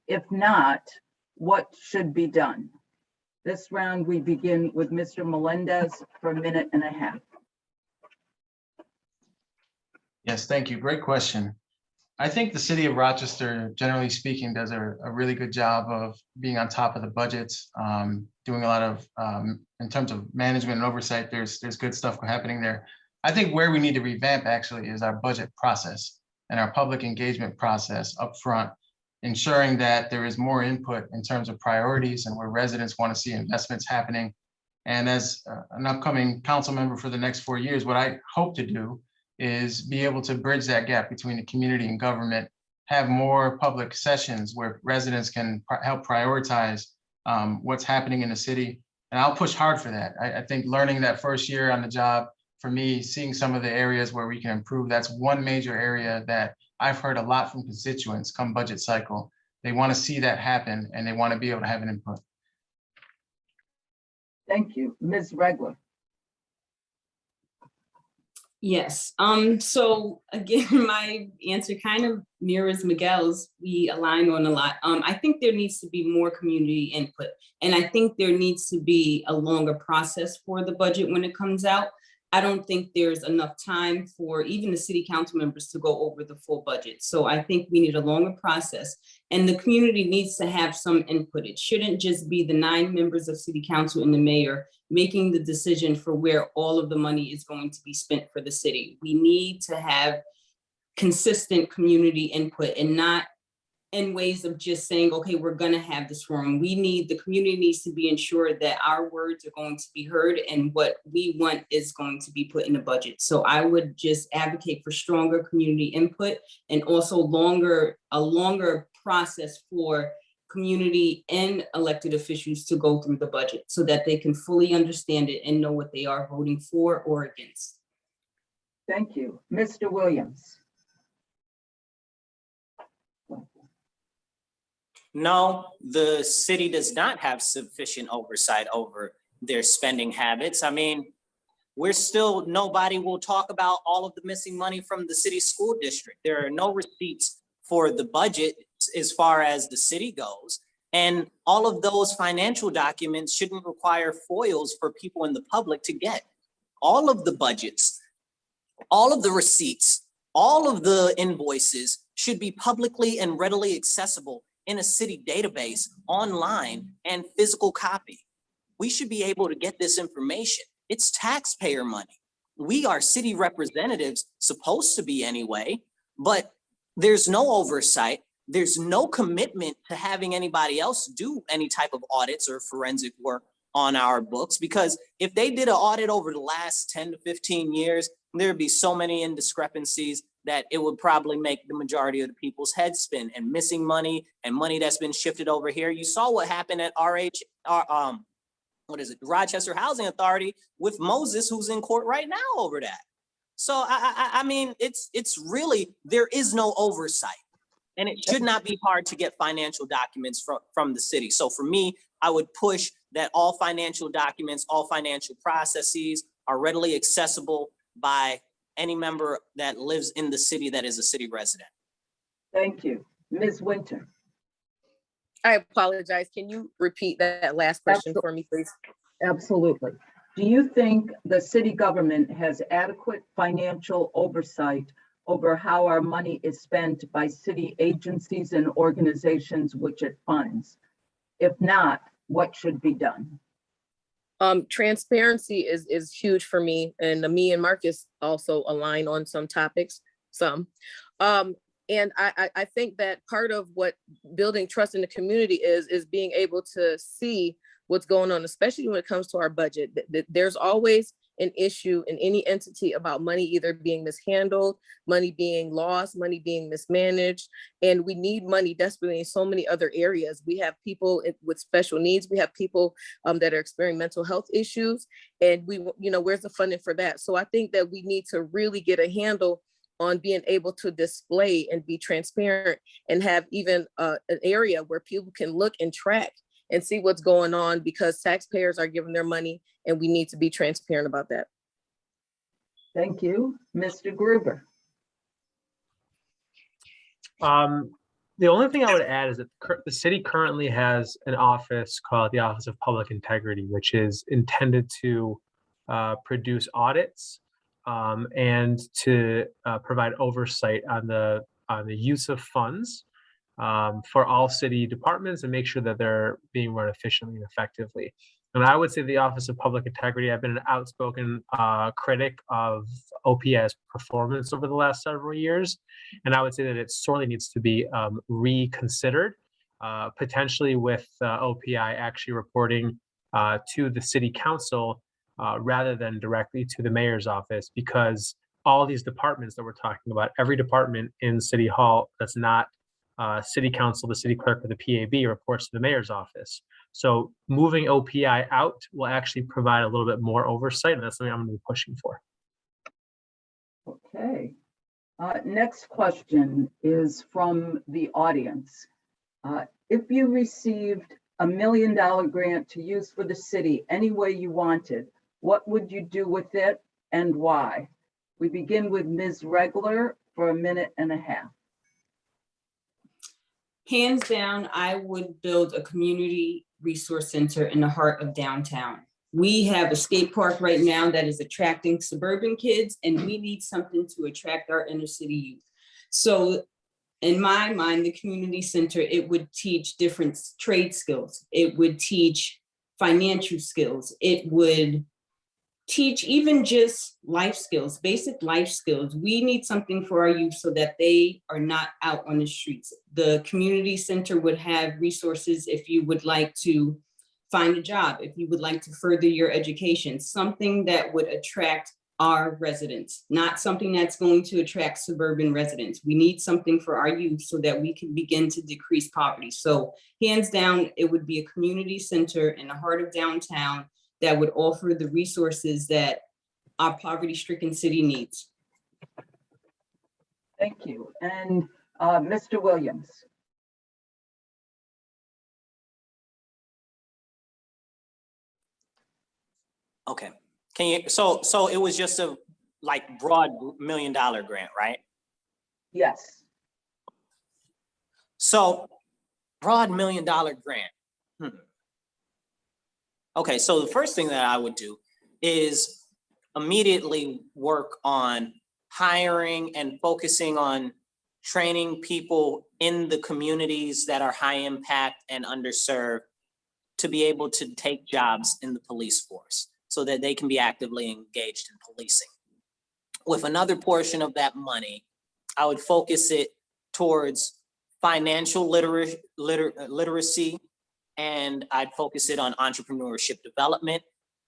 Speaker 4: If not, what should be done? This round, we begin with Mr. Melendez for 1.5 minutes.
Speaker 6: Yes, thank you. Great question. I think the city of Rochester, generally speaking, does a really good job of being on top of the budgets, doing a lot of, in terms of management and oversight, there's good stuff happening there. I think where we need to revamp actually is our budget process and our public engagement process up front, ensuring that there is more input in terms of priorities and where residents want to see investments happening. And as an upcoming council member for the next 4 years, what I hope to do is be able to bridge that gap between the community and government, have more public sessions where residents can help prioritize what's happening in the city. And I'll push hard for that. I think learning that first year on the job, for me, seeing some of the areas where we can improve, that's one major area that I've heard a lot from constituents come budget cycle. They want to see that happen and they want to be able to have an input.
Speaker 4: Thank you. Ms. Regler.
Speaker 7: Yes. So again, my answer kind of mirrors Miguel's. We align on a lot. I think there needs to be more community input, and I think there needs to be a longer process for the budget when it comes out. I don't think there's enough time for even the city council members to go over the full budget. So I think we need a longer process, and the community needs to have some input. It shouldn't just be the 9 members of city council and the mayor making the decision for where all of the money is going to be spent for the city. We need to have consistent community input, and not in ways of just saying, okay, we're gonna have this forum. The community needs to be ensured that our words are going to be heard and what we want is going to be put in the budget. So I would just advocate for stronger community input, and also a longer process for community and elected officials to go through the budget so that they can fully understand it and know what they are voting for or against.
Speaker 4: Thank you. Mr. Williams.
Speaker 8: No, the city does not have sufficient oversight over their spending habits. I mean, nobody will talk about all of the missing money from the city school district. There are no receipts for the budget as far as the city goes. And all of those financial documents shouldn't require foils for people in the public to get. All of the budgets, all of the receipts, all of the invoices should be publicly and readily accessible in a city database, online, and physical copy. We should be able to get this information. It's taxpayer money. We are city representatives, supposed to be anyway, but there's no oversight. There's no commitment to having anybody else do any type of audits or forensic work on our books, because if they did an audit over the last 10 to 15 years, there'd be so many indiscrepancies that it would probably make the majority of the people's heads spin, and missing money and money that's been shifted over here. You saw what happened at the Rochester Housing Authority with Moses, who's in court right now over that. So I mean, it's really, there is no oversight, and it should not be hard to get financial documents from the city. So for me, I would push that all financial documents, all financial processes are readily accessible by any member that lives in the city that is a city resident.
Speaker 4: Thank you. Ms. Winter.
Speaker 9: I apologize. Can you repeat that last question for me, please?
Speaker 4: Absolutely. Do you think the city government has adequate financial oversight over how our money is spent by city agencies and organizations which it funds? If not, what should be done?
Speaker 9: Transparency is huge for me, and me and Marcus also align on some topics, and I think that part of what building trust in the community is being able to see what's going on, especially when it comes to our budget. There's always an issue in any entity about money either being mishandled, money being lost, money being mismanaged. And we need money desperately in so many other areas. We have people with special needs. We have people that are experiencing mental health issues. And where's the funding for that? So I think that we need to really get a handle on being able to display and be transparent and have even an area where people can look and track and see what's going on, because taxpayers are giving their money and we need to be transparent about that.
Speaker 4: Thank you. Mr. Gruber.
Speaker 5: The only thing I would add is that the city currently has an office called the Office of Public Integrity, which is intended to produce audits and to provide oversight on the use of funds for all city departments and make sure that they're being run efficiently and effectively. And I would say the Office of Public Integrity, I've been an outspoken critic of OPI's performance over the last several years. And I would say that it sorely needs to be reconsidered, potentially with OPI actually reporting to the city council rather than directly to the mayor's office, because all these departments that we're talking about, every department in City Hall that's not city council, the city clerk, or the PAB reports to the mayor's office. So moving OPI out will actually provide a little bit more oversight, and that's something I'm going to be pushing for.
Speaker 4: Okay. Next question is from the audience. If you received $1 million grant to use for the city any way you wanted, what would you do with it and why? We begin with Ms. Regler for 1.5 minutes.
Speaker 7: Hands down, I would build a community resource center in the heart of downtown. We have a skate park right now that is attracting suburban kids, and we need something to attract our inner city youth. So in my mind, the community center, it would teach different trade skills. It would teach financial skills. It would teach even just life skills, basic life skills. We need something for our youth so that they are not out on the streets. The community center would have resources if you would like to find a job, if you would like to further your education, something that would attract our residents, not something that's going to attract suburban residents. We need something for our youth so that we can begin to decrease poverty. So hands down, it would be a community center in the heart of downtown that would offer the resources that our poverty-stricken city needs.
Speaker 4: Thank you. And Mr. Williams.
Speaker 8: Okay. Can you, so it was just a broad $1 million grant, right?
Speaker 4: Yes.
Speaker 8: So broad $1 million grant. Okay, so the first thing that I would do is immediately work on hiring and focusing on training people in the communities that are high impact and underserved to be able to take jobs in the police force so that they can be actively engaged in policing. With another portion of that money, I would focus it towards financial literacy, and I'd focus it on entrepreneurship development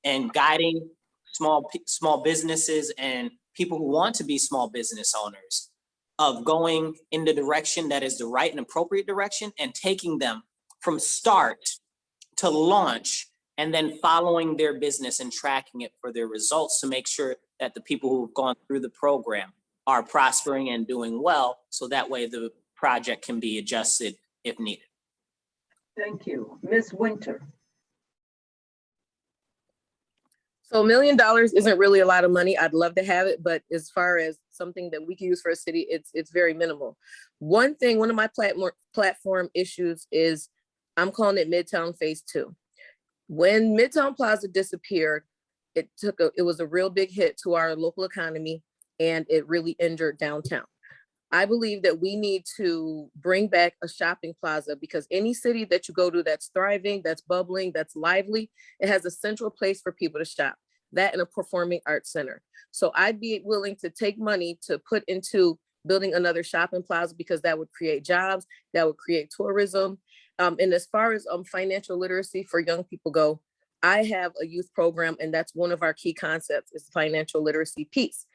Speaker 8: and guiding small businesses and people who want to be small business owners of going in the direction that is the right and appropriate direction and taking them from start to launch and then following their business and tracking it for their results to make sure that the people who've gone through the program are prospering and doing well, so that way the project can be adjusted if needed.
Speaker 4: Thank you. Ms. Winter.
Speaker 9: So $1 million isn't really a lot of money. I'd love to have it, but as far as something that we can use for a city, it's very minimal. One of my platform issues is I'm calling it Midtown Phase 2. When Midtown Plaza disappeared, it was a real big hit to our local economy, and it really injured downtown. I believe that we need to bring back a shopping plaza, because any city that you go to that's thriving, that's bubbling, that's lively, it has a central place for people to shop, that and a performing arts center. So I'd be willing to take money to put into building another shopping plaza, because that would create jobs, that would create tourism. And as far as financial literacy for young people go, I have a youth program, and that's one of our key concepts is financial literacy piece.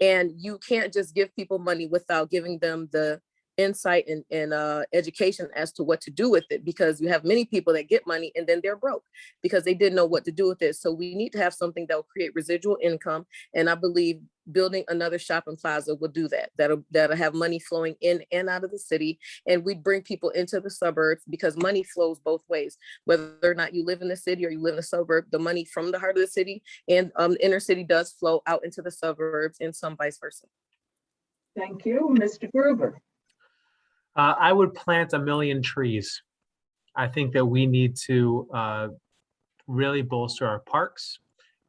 Speaker 9: And you can't just give people money without giving them the insight and education as to what to do with it, because you have many people that get money and then they're broke because they didn't know what to do with it. So we need to have something that will create residual income. And I believe building another shopping plaza will do that. That'll have money flowing in and out of the city. And we bring people into the suburbs because money flows both ways. Whether or not you live in the city or you live in a suburb, the money from the heart of the city and inner city does flow out into the suburbs, and some vice versa.
Speaker 4: Thank you, Mr. Gruber.
Speaker 5: I would plant 1 million trees. I think that we need to really bolster our parks.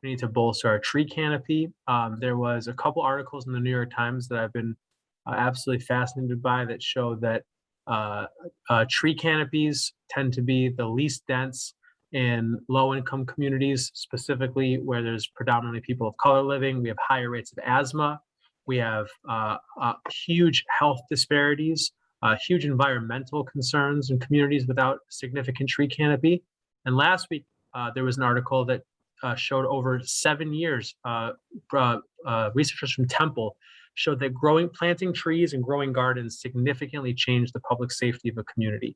Speaker 5: We need to bolster our tree canopy. There was a couple articles in the New York Times that I've been absolutely fascinated by that show that tree canopies tend to be the least dense in low-income communities, specifically where there's predominantly people of color living. We have higher rates of asthma. We have huge health disparities. Huge environmental concerns in communities without significant tree canopy. And last week, there was an article that showed over 7 years, researchers from Temple showed that planting trees and growing gardens significantly changed the public safety of a community.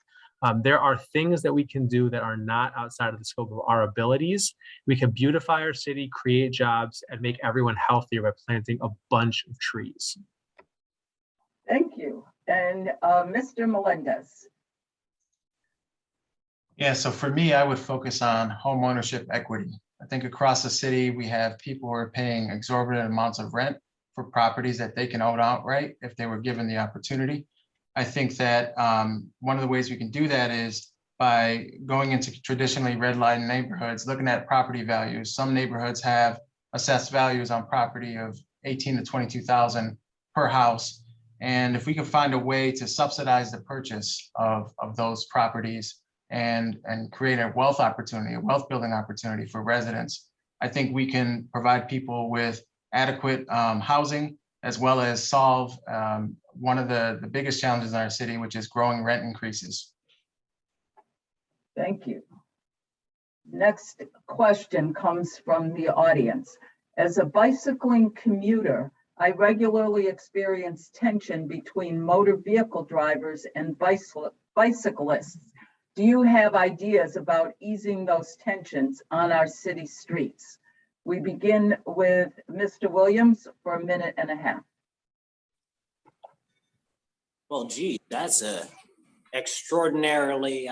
Speaker 5: There are things that we can do that are not outside of the scope of our abilities. We can beautify our city, create jobs, and make everyone healthier by planting a bunch of trees.
Speaker 4: Thank you. And Mr. Melendez.
Speaker 6: Yeah, so for me, I would focus on home ownership equity. I think across the city, we have people who are paying exorbitant amounts of rent for properties that they can own outright if they were given the opportunity. I think that one of the ways we can do that is by going into traditionally redlined neighborhoods, looking at property values. Some neighborhoods have assessed values on property of 18 to 22,000 per house. And if we can find a way to subsidize the purchase of those properties and create a wealth opportunity, a wealth building opportunity for residents, I think we can provide people with adequate housing, as well as solve one of the biggest challenges in our city, which is growing rent increases.
Speaker 4: Thank you. Next question comes from the audience. As a bicycling commuter, I regularly experience tension between motor vehicle drivers and bicyclists. Do you have ideas about easing those tensions on our city streets? We begin with Mr. Williams for 1.5 minutes.
Speaker 8: Well, gee, that's a extraordinarily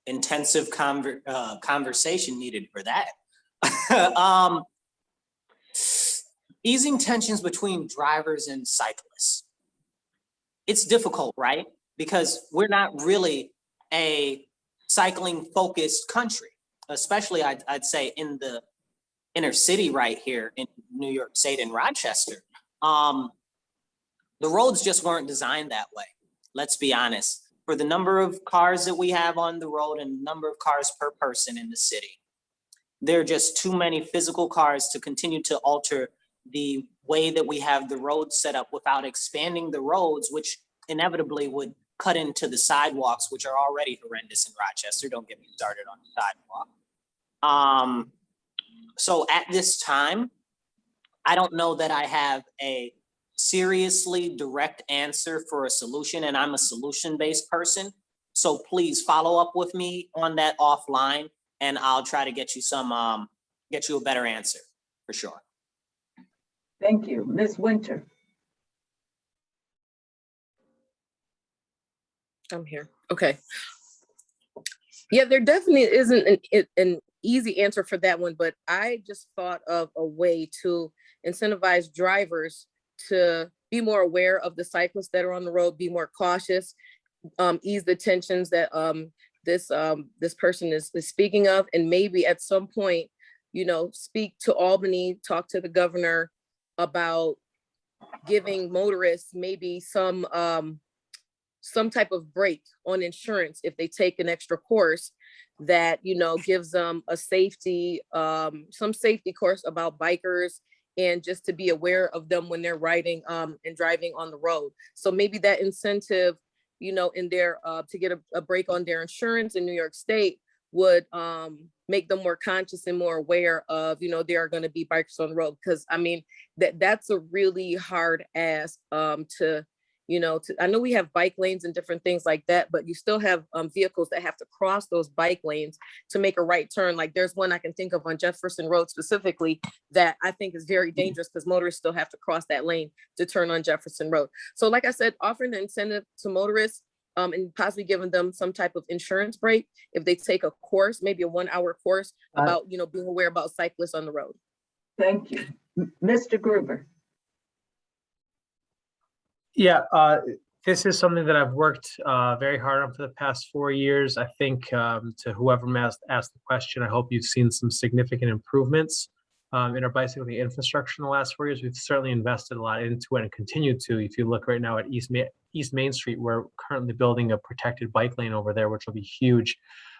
Speaker 8: intensive conversation needed for that. Easing tensions between drivers and cyclists. It's difficult, right? Because we're not really a cycling focused country, especially I'd say in the inner city right here in New York State and Rochester. The roads just weren't designed that way. Let's be honest. For the number of cars that we have on the road and the number of cars per person in the city, there are just too many physical cars to continue to alter the way that we have the roads set up without expanding the roads, which inevitably would cut into the sidewalks, which are already horrendous in Rochester. Don't get me started on the sidewalk. So at this time, I don't know that I have a seriously direct answer for a solution, and I'm a solution-based person. So please follow up with me on that offline, and I'll try to get you get you a better answer for sure.
Speaker 4: Thank you. Ms. Winter.
Speaker 9: I'm here. Okay. Yeah, there definitely isn't an easy answer for that one, but I just thought of a way to incentivize drivers to be more aware of the cyclists that are on the road, be more cautious, ease the tensions that this person is speaking of, and maybe at some point, speak to Albany, talk to the governor about giving motorists maybe some type of break on insurance if they take an extra course that gives them a safety, some safety course about bikers, and just to be aware of them when they're riding and driving on the road. So maybe that incentive, in their to get a break on their insurance in New York State would make them more conscious and more aware of, there are going to be bikers on the road. Because I mean, that's a really hard ask I know we have bike lanes and different things like that, but you still have vehicles that have to cross those bike lanes to make a right turn. Like there's one I can think of on Jefferson Road specifically that I think is very dangerous because motorists still have to cross that lane to turn on Jefferson Road. So like I said, offering the incentive to motorists and possibly giving them some type of insurance break if they take a course, maybe a 1-hour course about, being aware about cyclists on the road.
Speaker 4: Thank you. Mr. Gruber.
Speaker 5: Yeah, this is something that I've worked very hard on for the past 4 years. I think to whoever asked the question, I hope you've seen some significant improvements in our bicycling infrastructure in the last 4 years. We've certainly invested a lot into it and continue to. If you look right now at East Main Street, we're currently building a protected bike lane over there, which will be huge.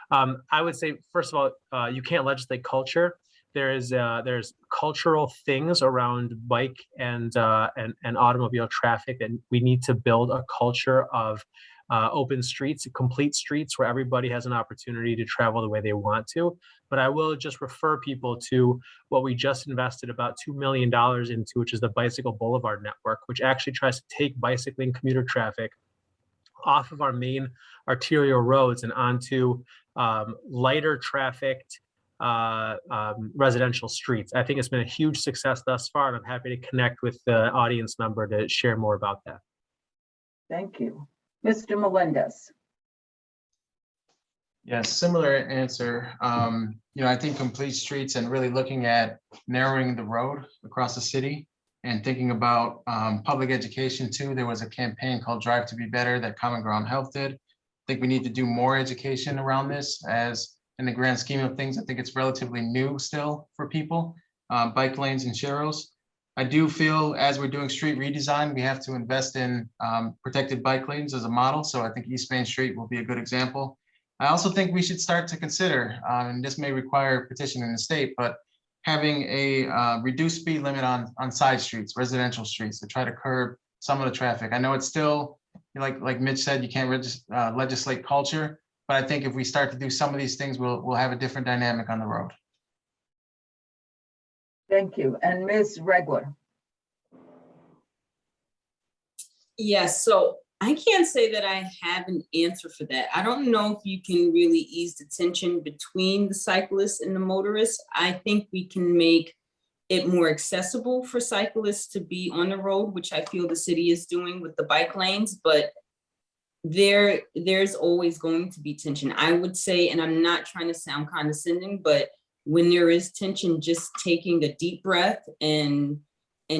Speaker 5: I would say, first of all, you can't legislate culture. There's cultural things around bike and automobile traffic that we need to build a culture of open streets, complete streets where everybody has an opportunity to travel the way they want to. But I will just refer people to what we just invested about $2 million into, which is the Bicycle Boulevard Network, which actually tries to take bicycling commuter traffic off of our main arterial roads and onto lighter trafficked residential streets. I think it's been a huge success thus far, and I'm happy to connect with the audience member to share more about that.
Speaker 4: Thank you. Mr. Melendez.
Speaker 6: Yes, similar answer. I think complete streets and really looking at narrowing the road across the city and thinking about public education too. There was a campaign called Drive to Be Better that Common Ground Health did. I think we need to do more education around this, as in the grand scheme of things, I think it's relatively new still for people, bike lanes and sharrows. I do feel as we're doing street redesign, we have to invest in protected bike lanes as a model. So I think East Main Street will be a good example. I also think we should start to consider, and this may require petition in the state, but having a reduced speed limit on side streets, residential streets, to try to curb some of the traffic. I know it's still, like Mitch said, you can't legislate culture, but I think if we start to do some of these things, we'll have a different dynamic on the road.
Speaker 4: Thank you. And Ms. Regler.
Speaker 7: Yes, so I can't say that I have an answer for that. I don't know if you can really ease the tension between the cyclists and the motorists. I think we can make it more accessible for cyclists to be on the road, which I feel the city is doing with the bike lanes, but there's always going to be tension. I would say, and I'm not trying to sound condescending, but when there is tension, just taking a deep breath and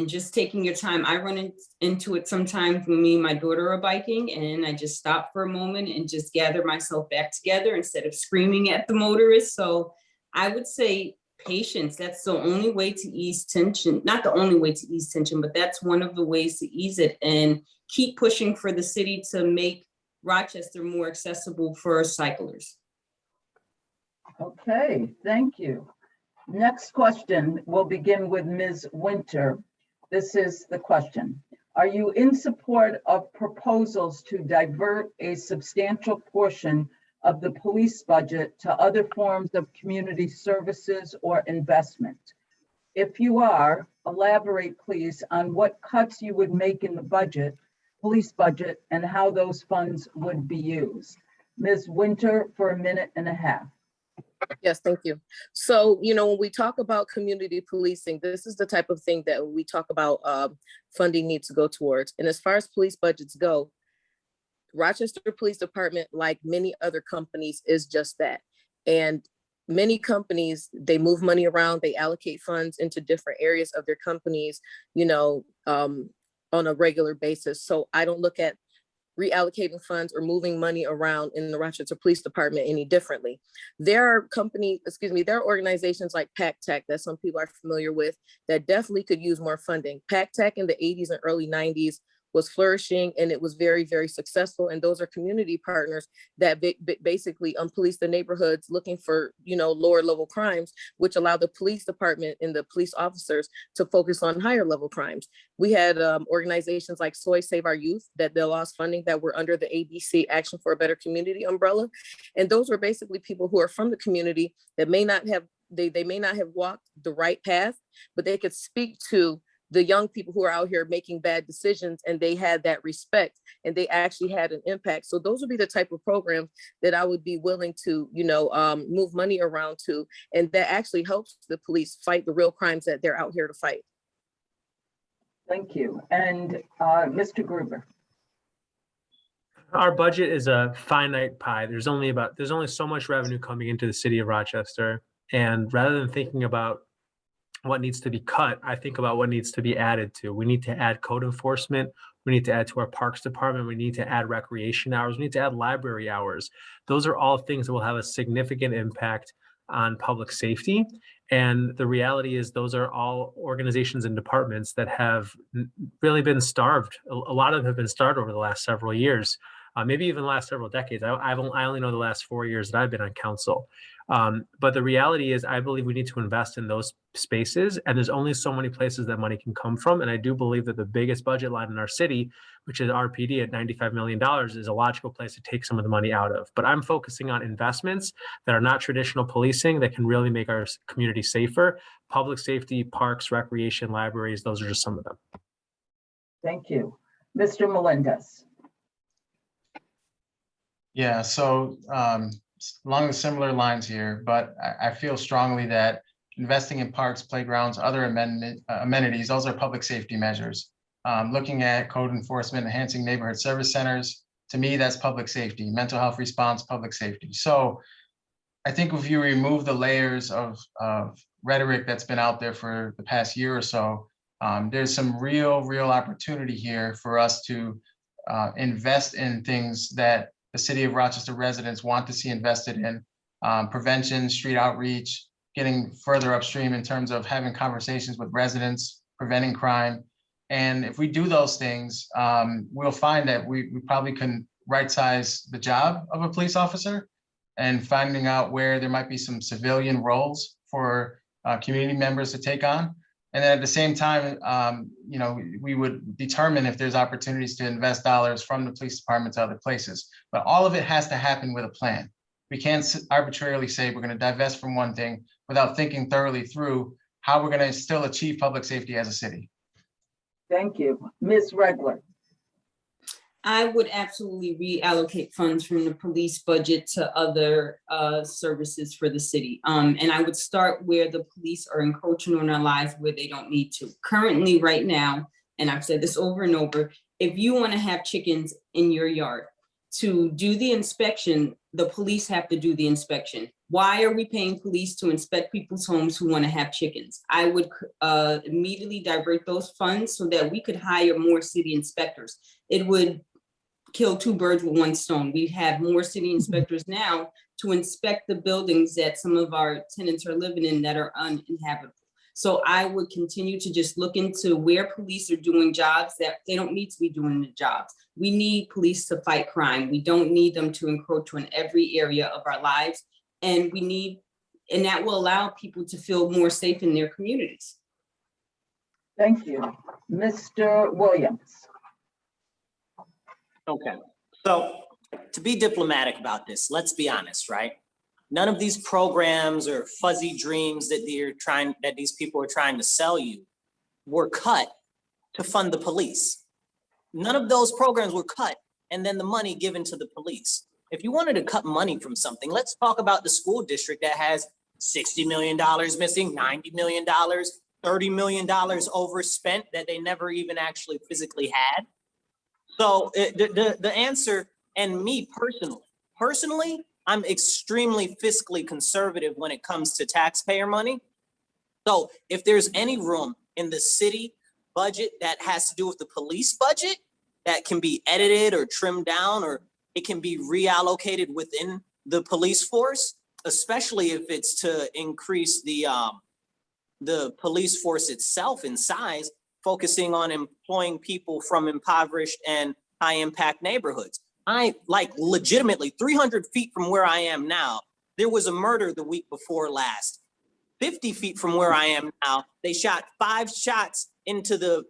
Speaker 7: just taking your time. I run into it sometimes when me and my daughter are biking, and I just stop for a moment and just gather myself back together instead of screaming at the motorist. So I would say patience. That's the only way to ease tension. Not the only way to ease tension, but that's one of the ways to ease it, and keep pushing for the city to make Rochester more accessible for cyclists.
Speaker 4: Okay, thank you. Next question will begin with Ms. Winter. This is the question. Are you in support of proposals to divert a substantial portion of the police budget to other forms of community services or investment? If you are, elaborate please on what cuts you would make in the police budget, and how those funds would be used. Ms. Winter, for 1.5 minutes.
Speaker 9: Yes, thank you. So, when we talk about community policing, this is the type of thing that we talk about funding needs to go towards. And as far as police budgets go, Rochester Police Department, like many other companies, is just that. And many companies, they move money around, they allocate funds into different areas of their companies, on a regular basis. So I don't look at reallocating funds or moving money around in the Rochester Police Department any differently. There are there are organizations like PAC-TEC that some people are familiar with that definitely could use more funding. PAC-TEC in the 80s and early 90s was flourishing and it was very, very successful. And those are community partners that basically police the neighborhoods looking for, lower level crimes, which allow the police department and the police officers to focus on higher level crimes. We had organizations like Soy Save Our Youth that they lost funding that were under the ABC Action for a Better Community umbrella. And those were basically people who are from the community that may not have walked the right path, but they could speak to the young people who are out here making bad decisions, and they had that respect and they actually had an impact. So those would be the type of programs that I would be willing to, move money around to, and that actually helps the police fight the real crimes that they're out here to fight.
Speaker 4: Thank you. And Mr. Gruber.
Speaker 5: Our budget is a finite pie. There's only so much revenue coming into the city of Rochester. And rather than thinking about what needs to be cut, I think about what needs to be added to. We need to add code enforcement. We need to add to our parks department. We need to add recreation hours. We need to add library hours. Those are all things that will have a significant impact on public safety. And the reality is those are all organizations and departments that have really been starved. A lot of them have been starved over the last several years, maybe even the last several decades. I only know the last 4 years that I've been on council. But the reality is I believe we need to invest in those spaces, and there's only so many places that money can come from. And I do believe that the biggest budget line in our city, which is RPD at $95 million, is a logical place to take some of the money out of. But I'm focusing on investments that are not traditional policing that can really make our community safer. Public safety, parks, recreation, libraries, those are just some of them.
Speaker 4: Thank you. Mr. Melendez.
Speaker 6: Yeah, so along the similar lines here, but I feel strongly that investing in parks, playgrounds, other amenities, those are public safety measures. Looking at code enforcement, enhancing neighborhood service centers, to me, that's public safety, mental health response, public safety. So I think if you remove the layers of rhetoric that's been out there for the past year or so, there's some real opportunity here for us to invest in things that the city of Rochester residents want to see invested in, prevention, street outreach, getting further upstream in terms of having conversations with residents, preventing crime. And if we do those things, we'll find that we probably can right-size the job of a police officer and finding out where there might be some civilian roles for community members to take on. And then at the same time, we would determine if there's opportunities to invest dollars from the police department to other places. But all of it has to happen with a plan. We can't arbitrarily say we're going to divest from one thing without thinking thoroughly through how we're going to still achieve public safety as a city.
Speaker 4: Thank you. Ms. Regler.
Speaker 7: I would absolutely reallocate funds from the police budget to other services for the city. And I would start where the police are encroaching on our lives where they don't need to. Currently, right now, and I've said this over and over, if you want to have chickens in your yard, to do the inspection, the police have to do the inspection. Why are we paying police to inspect people's homes who want to have chickens? I would immediately divert those funds so that we could hire more city inspectors. It would kill two birds with one stone. We have more city inspectors now to inspect the buildings that some of our tenants are living in that are uninhabitable. So I would continue to just look into where police are doing jobs that they don't need to be doing the jobs. We need police to fight crime. We don't need them to encroach on every area of our lives. And that will allow people to feel more safe in their communities.
Speaker 4: Thank you. Mr. Williams.
Speaker 8: Okay, so to be diplomatic about this, let's be honest, right? None of these programs or fuzzy dreams that these people are trying to sell you were cut to fund the police. None of those programs were cut and then the money given to the police. If you wanted to cut money from something, let's talk about the school district that has $60 million missing, $90 million, $30 million overspent that they never even actually physically had. So the answer, and me personally, I'm extremely fiscally conservative when it comes to taxpayer money. So if there's any room in the city budget that has to do with the police budget that can be edited or trimmed down, or it can be reallocated within the police force, especially if it's to increase the police force itself in size, focusing on employing people from impoverished and high impact neighborhoods. I like legitimately 300 feet from where I am now, there was a murder the week before last. 50 feet from where I am now, they shot 5 shots into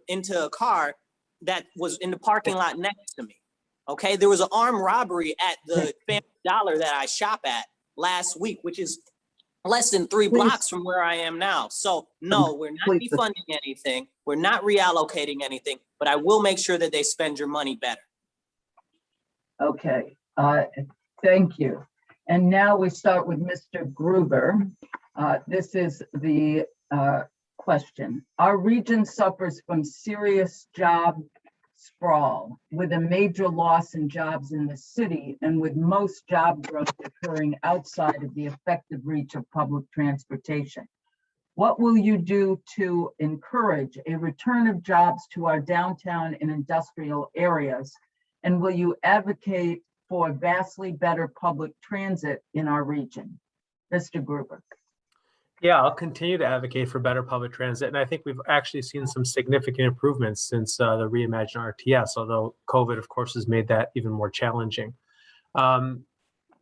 Speaker 8: a car that was in the parking lot next to me. Okay, there was an armed robbery at the Family Dollar that I shop at last week, which is less than 3 blocks from where I am now. So no, we're not defunding anything. We're not reallocating anything, but I will make sure that they spend your money better.
Speaker 4: Okay, thank you. And now we start with Mr. Gruber. This is the question. Our region suffers from serious job sprawl with a major loss in jobs in the city and with most job growth occurring outside of the effective reach of public transportation. What will you do to encourage a return of jobs to our downtown and industrial areas? And will you advocate for vastly better public transit in our region? Mr. Gruber.
Speaker 5: Yeah, I'll continue to advocate for better public transit. And I think we've actually seen some significant improvements since the reimagined RTS, although COVID, of course, has made that even more challenging.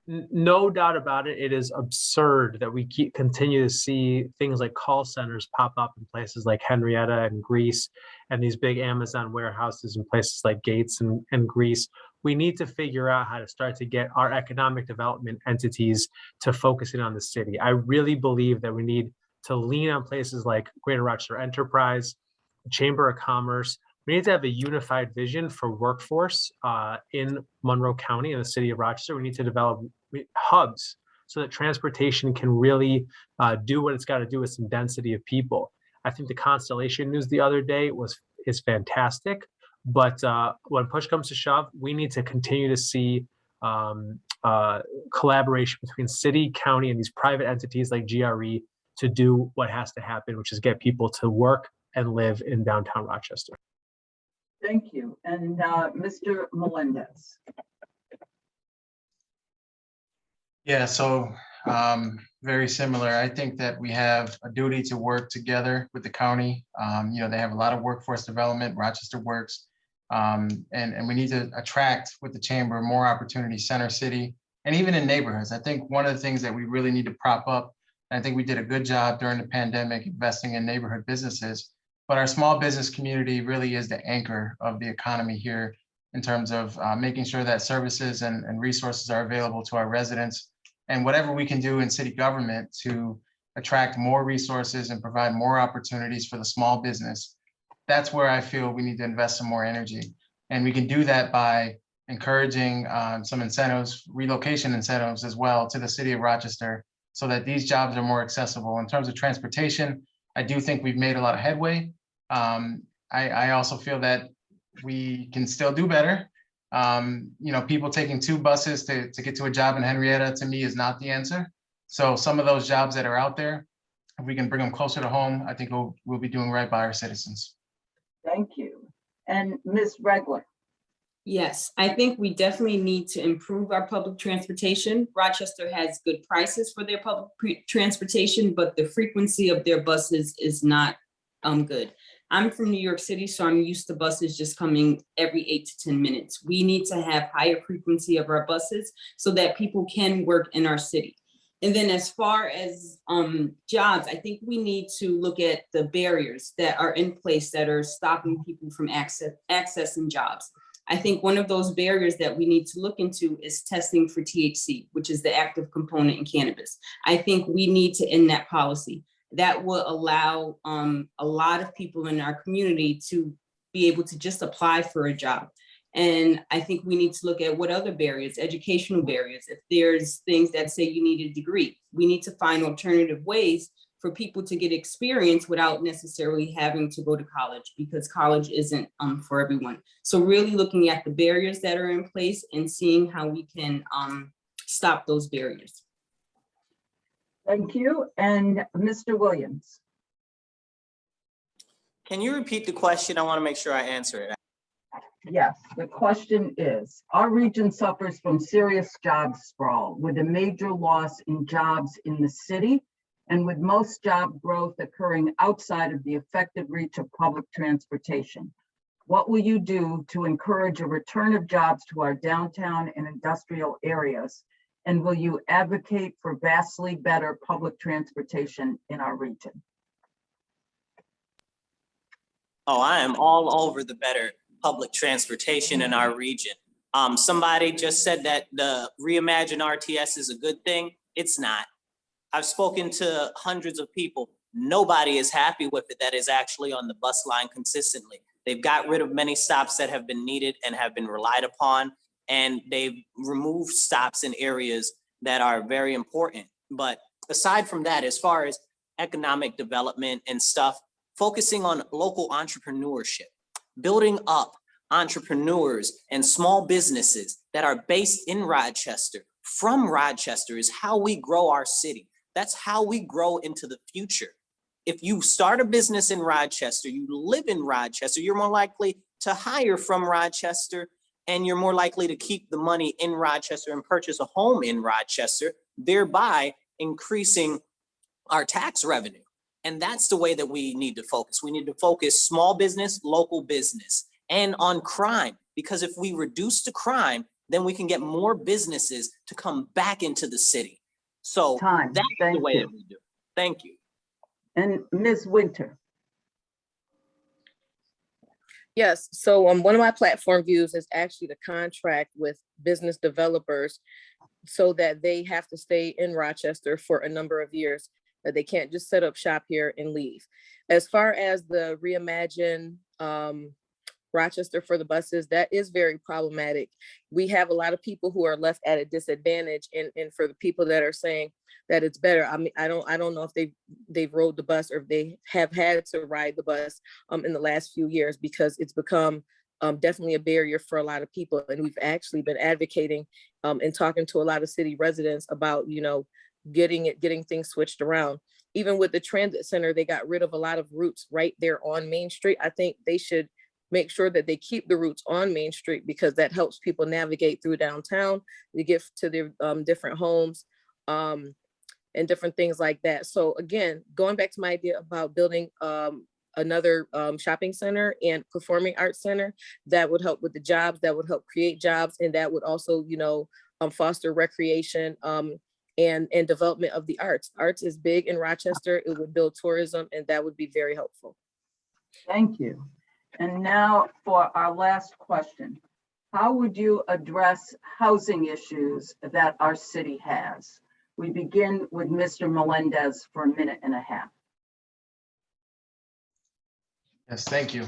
Speaker 5: No doubt about it, it is absurd that we continue to see things like call centers pop up in places like Henrietta and Greece, and these big Amazon warehouses in places like Gates and Greece. We need to figure out how to start to get our economic development entities to focusing on the city. I really believe that we need to lean on places like Greater Rochester Enterprise, Chamber of Commerce. We need to have a unified vision for workforce in Monroe County and the city of Rochester. We need to develop hubs so that transportation can really do what it's got to do with some density of people. I think the Constellation news the other day is fantastic, but when push comes to shove, we need to continue to see collaboration between city, county, and these private entities like GRE to do what has to happen, which is get people to work and live in downtown Rochester.
Speaker 4: Thank you. And Mr. Melendez.
Speaker 6: Yeah, so very similar. I think that we have a duty to work together with the county. They have a lot of workforce development, Rochester Works, and we need to attract with the chamber more opportunities, center city, and even in neighborhoods. I think one of the things that we really need to prop up, and I think we did a good job during the pandemic investing in neighborhood businesses, but our small business community really is the anchor of the economy here in terms of making sure that services and resources are available to our residents, and whatever we can do in city government to attract more resources and provide more opportunities for the small business. That's where I feel we need to invest some more energy. And we can do that by encouraging some incentives, relocation incentives as well to the city of Rochester so that these jobs are more accessible. In terms of transportation, I do think we've made a lot of headway. I also feel that we can still do better. People taking 2 buses to get to a job in Henrietta, to me, is not the answer. So some of those jobs that are out there, if we can bring them closer to home, I think we'll be doing right by our citizens.
Speaker 4: Thank you. And Ms. Regler.
Speaker 7: Yes, I think we definitely need to improve our public transportation. Rochester has good prices for their public transportation, but the frequency of their buses is not good. I'm from New York City, so I'm used to buses just coming every 8 to 10 minutes. We need to have higher frequency of our buses so that people can work in our city. And then as far as jobs, I think we need to look at the barriers that are in place that are stopping people from accessing jobs. I think one of those barriers that we need to look into is testing for THC, which is the active component in cannabis. I think we need to end that policy. That will allow a lot of people in our community to be able to just apply for a job. And I think we need to look at what other barriers, educational barriers. If there's things that say you need a degree, we need to find alternative ways for people to get experience without necessarily having to go to college, because college isn't for everyone. So really looking at the barriers that are in place and seeing how we can stop those barriers.
Speaker 4: Thank you. And Mr. Williams.
Speaker 8: Can you repeat the question? I want to make sure I answer it.
Speaker 4: Yes, the question is, our region suffers from serious job sprawl with a major loss in jobs in the city and with most job growth occurring outside of the effective reach of public transportation. What will you do to encourage a return of jobs to our downtown and industrial areas? And will you advocate for vastly better public transportation in our region?
Speaker 8: Oh, I am all over the better public transportation in our region. Somebody just said that the Reimagine RTS is a good thing. It's not. I've spoken to hundreds of people. Nobody is happy with it that is actually on the bus line consistently. They've got rid of many stops that have been needed and have been relied upon, and they've removed stops in areas that are very important. But aside from that, as far as economic development and stuff, focusing on local entrepreneurship, building up entrepreneurs and small businesses that are based in Rochester, from Rochester, is how we grow our city. That's how we grow into the future. If you start a business in Rochester, you live in Rochester, you're more likely to hire from Rochester, and you're more likely to keep the money in Rochester and purchase a home in Rochester, thereby increasing our tax revenue. And that's the way that we need to focus. We need to focus small business, local business, and on crime, because if we reduce the crime, then we can get more businesses to come back into the city. So
Speaker 4: Time.
Speaker 8: that's
Speaker 4: Thank
Speaker 8: the way
Speaker 4: you.
Speaker 8: that we do it. Thank you.
Speaker 4: And Ms. Winter.
Speaker 9: Yes, so one of my platform views is actually to contract with business developers so that they have to stay in Rochester for a number of years, that they can't just set up shop here and leave. As far as the Reimagine Rochester for the buses, that is very problematic. We have a lot of people who are left at a disadvantage, and for the people that are saying that it's better, I mean, I don't know if they've rode the bus or if they have had to ride the bus in the last few years, because it's become definitely a barrier for a lot of people. And we've actually been advocating and talking to a lot of city residents about, you know, getting things switched around. Even with the transit center, they got rid of a lot of routes right there on Main Street. I think they should make sure that they keep the routes on Main Street, because that helps people navigate through downtown to get to their different homes and different things like that. So again, going back to my idea about building another shopping center and performing arts center, that would help with the jobs, that would help create jobs, and that would also, you know, foster recreation and development of the arts. Arts is big in Rochester. It would build tourism, and that would be very helpful.
Speaker 4: Thank you. And now for our last question. How would you address housing issues that our city has? We begin with Mr. Melendez for a minute and a half.
Speaker 6: Yes, thank you.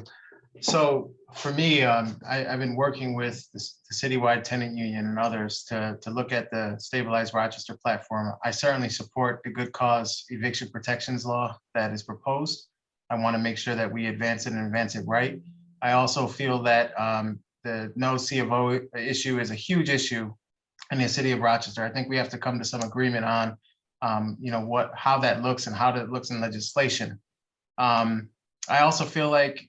Speaker 6: So for me, I've been working with the citywide tenant union and others to look at the Stabilized Rochester platform. I certainly support the good cause eviction protections law that is proposed. I want to make sure that we advance it and advance it right. I also feel that the no C of O issue is a huge issue in the city of Rochester. I think we have to come to some agreement on, you know, how that looks and how that looks in legislation. I also feel like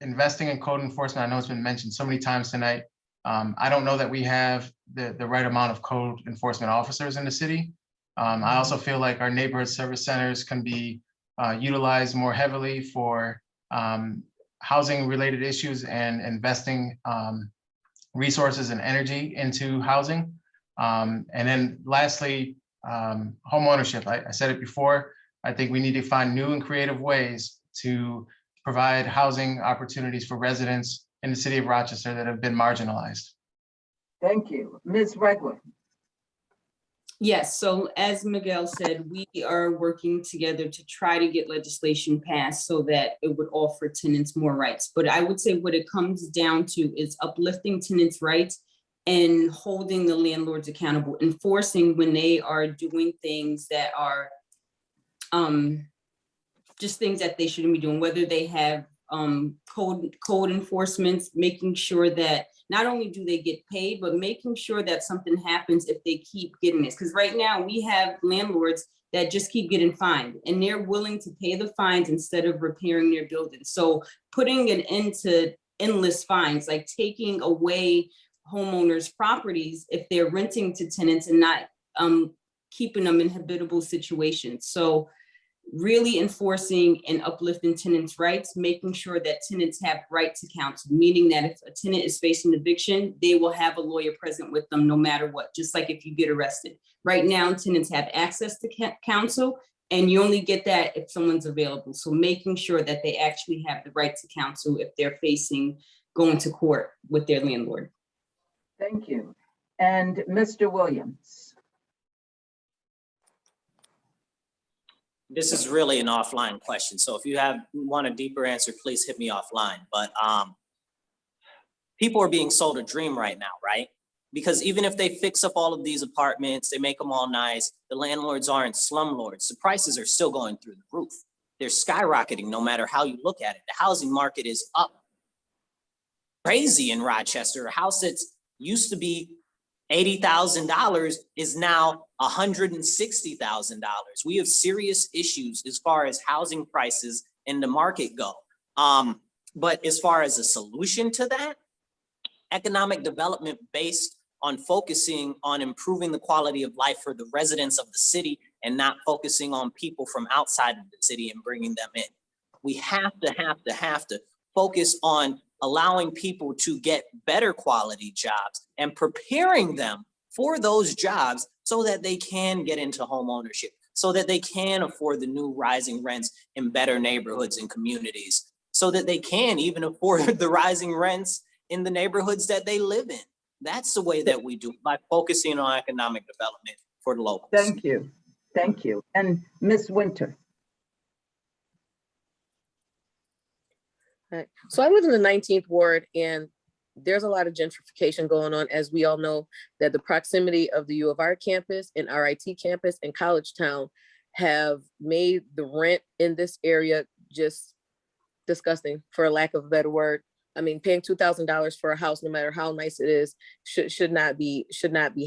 Speaker 6: investing in code enforcement, I know it's been mentioned so many times tonight. I don't know that we have the right amount of code enforcement officers in the city. I also feel like our neighborhood service centers can be utilized more heavily for housing related issues and investing resources and energy into housing. And then lastly, home ownership. I said it before, I think we need to find new and creative ways to provide housing opportunities for residents in the city of Rochester that have been marginalized.
Speaker 4: Thank you. Ms. Regler.
Speaker 7: Yes, so as Miguel said, we are working together to try to get legislation passed so that it would offer tenants more rights. But I would say what it comes down to is uplifting tenants' rights and holding the landlords accountable, enforcing when they are doing things that are just things that they shouldn't be doing, whether they have code enforcements, making sure that not only do they get paid, but making sure that something happens if they keep getting this. Because right now we have landlords that just keep getting fined, and they're willing to pay the fines instead of repairing their buildings. So putting an end to endless fines, like taking away homeowners' properties if they're renting to tenants and not keeping them in habitable situations. So really enforcing and uplifting tenants' rights, making sure that tenants have right to counsel, meaning that if a tenant is facing eviction, they will have a lawyer present with them no matter what, just like if you get arrested. Right now, tenants have access to counsel, and you only get that if someone's available. So making sure that they actually have the right to counsel if they're facing going to court with their landlord.
Speaker 4: Thank you. And Mr. Williams.
Speaker 8: This is really an offline question. So if you want a deeper answer, please hit me offline. But people are being sold a dream right now, right? Because even if they fix up all of these apartments, they make them all nice, the landlords aren't slumlords. The prices are still going through the roof. They're skyrocketing no matter how you look at it. The housing market is up crazy in Rochester. A house that's used to be $80,000 is now $160,000. We have serious issues as far as housing prices in the market go. But as far as a solution to that, economic development based on focusing on improving the quality of life for the residents of the city and not focusing on people from outside of the city and bringing them in. We have to focus on allowing people to get better quality jobs and preparing them for those jobs so that they can get into home ownership, so that they can afford the new rising rents in better neighborhoods and communities, so that they can even afford the rising rents in the neighborhoods that they live in. That's the way that we do it, by focusing on economic development for the locals.
Speaker 4: Thank you. Thank you. And Ms. Winter.
Speaker 9: Right. So I live in the 19th ward, and there's a lot of gentrification going on, as we all know, that the proximity of the U of R campus and RIT campus and College Town have made the rent in this area just disgusting, for a lack of a better word. I mean, paying $2,000 for a house, no matter how nice it is, should not be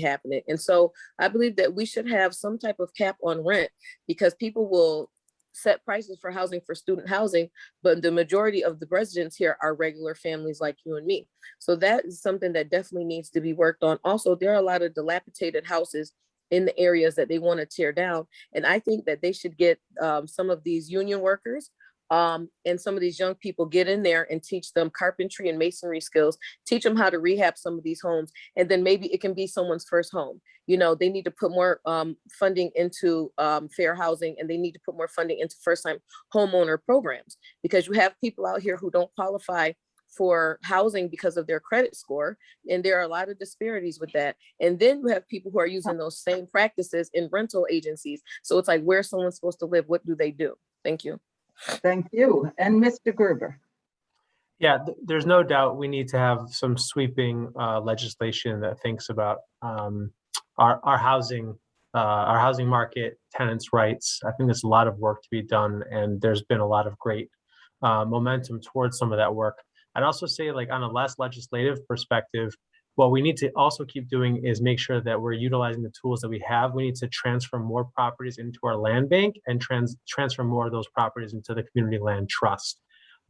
Speaker 9: happening. And so I believe that we should have some type of cap on rent, because people will set prices for housing, for student housing, but the majority of the residents here are regular families like you and me. So that is something that definitely needs to be worked on. Also, there are a lot of dilapidated houses in the areas that they want to tear down. And I think that they should get some of these union workers and some of these young people, get in there and teach them carpentry and masonry skills, teach them how to rehab some of these homes, and then maybe it can be someone's first home. You know, they need to put more funding into fair housing, and they need to put more funding into first-time homeowner programs, because you have people out here who don't qualify for housing because of their credit score, and there are a lot of disparities with that. And then you have people who are using those same practices in rental agencies. So it's like, where's someone supposed to live? What do they do? Thank you.
Speaker 4: Thank you. And Mr. Gruber.
Speaker 5: Yeah, there's no doubt we need to have some sweeping legislation that thinks about our housing market, tenants' rights. I think there's a lot of work to be done, and there's been a lot of great momentum towards some of that work. I'd also say, like, on a less legislative perspective, what we need to also keep doing is make sure that we're utilizing the tools that we have. We need to transfer more properties into our land bank and transfer more of those properties into the community land trust.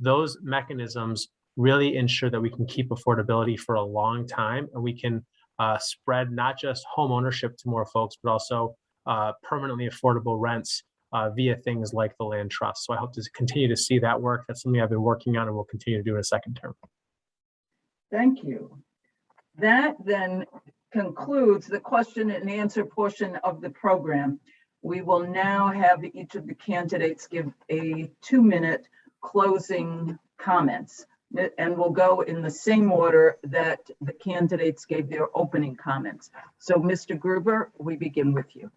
Speaker 5: Those mechanisms really ensure that we can keep affordability for a long time, and we can spread not just home ownership to more folks, but also permanently affordable rents via things like the land trust. So I hope to continue to see that work. That's something I've been working on and will continue to do in a second term.
Speaker 4: Thank you. That then concludes the question and answer portion of the program. We will now have each of the candidates give a 2-minute closing comments, and we'll go in the same order that the candidates gave their opening comments. So Mr. Gruber, we begin with you.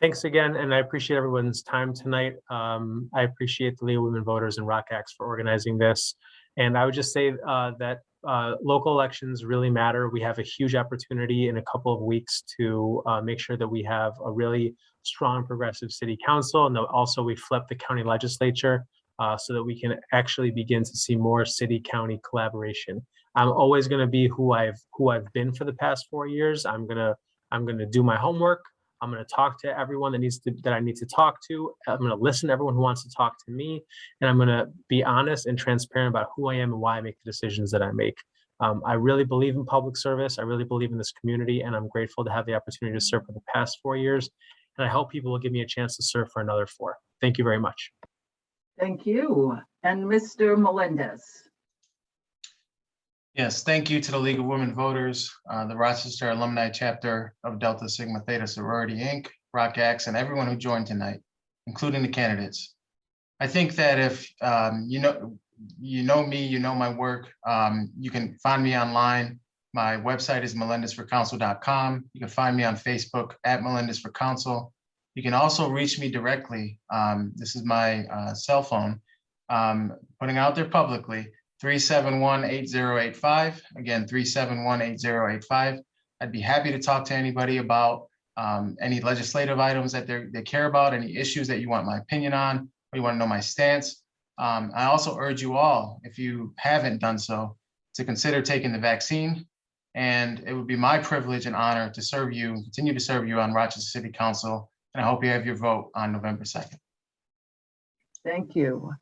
Speaker 5: Thanks again, and I appreciate everyone's time tonight. I appreciate the League of Women Voters and Rock Acts for organizing this. And I would just say that local elections really matter. We have a huge opportunity in a couple of weeks to make sure that we have a really strong progressive city council, and also we flip the county legislature so that we can actually begin to see more city-county collaboration. I'm always going to be who I've been for the past 4 years. I'm gonna do my homework. I'm going to talk to everyone that I need to talk to. I'm going to listen to everyone who wants to talk to me, and I'm going to be honest and transparent about who I am and why I make the decisions that I make. I really believe in public service. I really believe in this community, and I'm grateful to have the opportunity to serve for the past 4 years. And I hope people will give me a chance to serve for another 4. Thank you very much.
Speaker 4: Thank you. And Mr. Melendez.
Speaker 6: Yes, thank you to the League of Women Voters, the Rochester Alumni Chapter of Delta Sigma Theta Sorority, Inc., ROCAX, and everyone who joined tonight, including the candidates. I think that if you know me, you know my work, you can find me online. My website is melendezforcouncil.com. You can find me on Facebook at Melendez for Council. You can also reach me directly. This is my cell phone, putting out there publicly, 371-8085. Again, 371-8085. I'd be happy to talk to anybody about any legislative items that they care about, any issues that you want my opinion on, or you want to know my stance. I also urge you all, if you haven't done so, to consider taking the vaccine. And it would be my privilege and honor to serve you and continue to serve you on Rochester City Council. And I hope you have your vote on November 2nd.
Speaker 4: Thank you.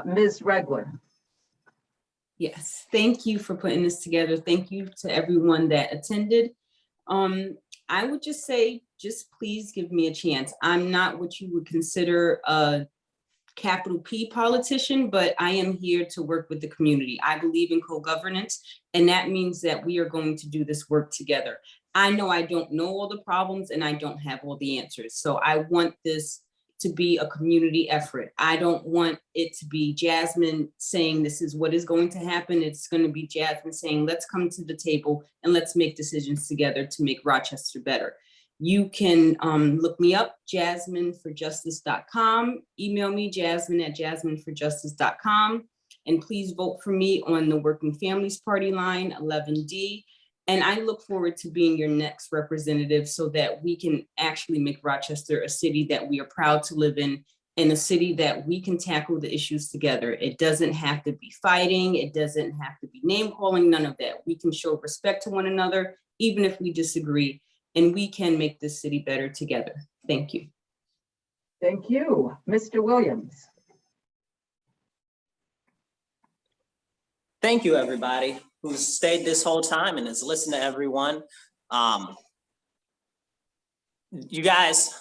Speaker 4: Ms. Regler.
Speaker 7: Yes, thank you for putting this together. Thank you to everyone that attended. I would just say, just please give me a chance. I'm not what you would consider a capital P politician, but I am here to work with the community. I believe in co-governance, and that means that we are going to do this work together. I know I don't know all the problems and I don't have all the answers. So I want this to be a community effort. I don't want it to be Jasmine saying this is what is going to happen. It's going to be Jasmine saying, let's come to the table and let's make decisions together to make Rochester better. You can look me up, jasmineforjustice.com. Email me, jasmine@jasmineforjustice.com. And please vote for me on the Working Families Party line, 11D. And I look forward to being your next representative so that we can actually make Rochester a city that we are proud to live in, and a city that we can tackle the issues together. It doesn't have to be fighting. It doesn't have to be name calling, none of that. We can show respect to one another, even if we disagree, and we can make this city better together. Thank you.
Speaker 4: Thank you. Mr. Williams.
Speaker 8: Thank you, everybody who's stayed this whole time and has listened to everyone. You guys,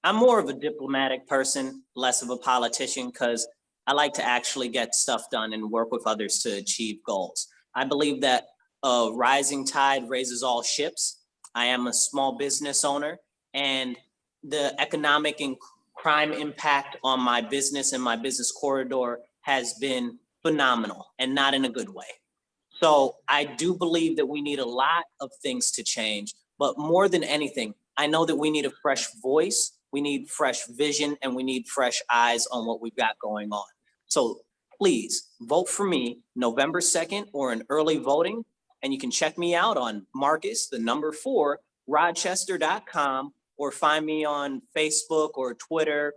Speaker 8: I'm more of a diplomatic person, less of a politician, because I like to actually get stuff done and work with others to achieve goals. I believe that a rising tide raises all ships. I am a small business owner, and the economic and crime impact on my business and my business corridor has been phenomenal, and not in a good way. So I do believe that we need a lot of things to change, but more than anything, I know that we need a fresh voice, we need fresh vision, and we need fresh eyes on what we've got going on. So please vote for me November 2nd or in early voting, and you can check me out on Marcus, the number 4, Rochester.com, or find me on Facebook or Twitter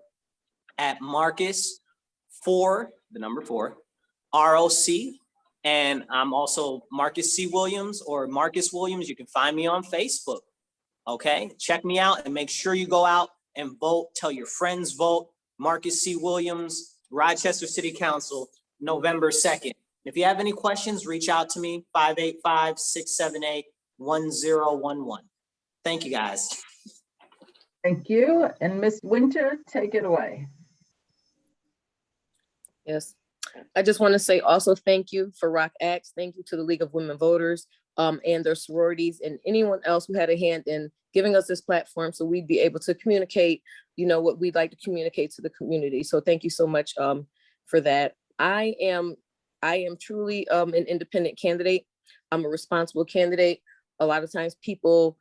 Speaker 8: at Marcus4, the number 4, ROC. And I'm also Marcus C. Williams or Marcus Williams. You can find me on Facebook. Okay, check me out and make sure you go out and vote. Tell your friends, vote. Marcus C. Williams, Rochester City Council, November 2nd. If you have any questions, reach out to me, 585-678-1011. Thank you, guys.
Speaker 4: Thank you. And Ms. Winter, take it away.
Speaker 9: Yes. I just want to say also thank you for ROCAX. Thank you to the League of Women Voters and their sororities and anyone else who had a hand in giving us this platform so we'd be able to communicate, you know, what we'd like to communicate to the community. So thank you so much for that. I am truly an independent candidate. I'm a responsible candidate. A lot of times people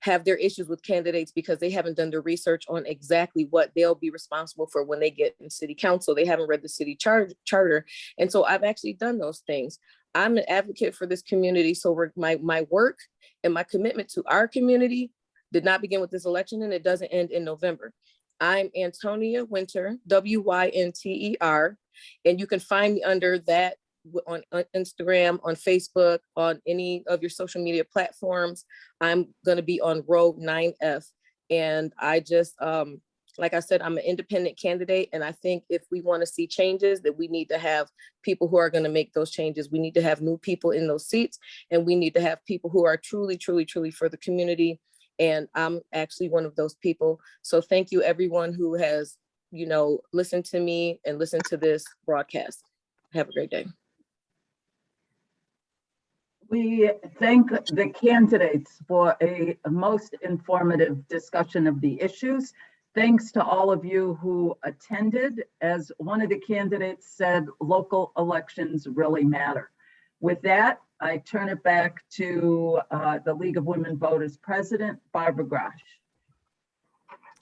Speaker 9: have their issues with candidates because they haven't done their research on exactly what they'll be responsible for when they get in city council. They haven't read the city charter. And so I've actually done those things. I'm an advocate for this community. So my work and my commitment to our community did not begin with this election, and it doesn't end in November. I'm Antonia Winter, W-Y-N-T-E-R, and you can find me under that on Instagram, on Facebook, on any of your social media platforms. I'm going to be on row 9F. And I just, like I said, I'm an independent candidate. And I think if we want to see changes, that we need to have people who are going to make those changes. We need to have new people in those seats, and we need to have people who are truly, truly, truly for the community. And I'm actually one of those people. So thank you everyone who has listen to me and listen to this broadcast. Have a great day.
Speaker 4: We thank the candidates for a most informative discussion of the issues. Thanks to all of you who attended. As one of the candidates said, local elections really matter. With that, I turn it back to the League of Women Voters President, Barbara Grosh.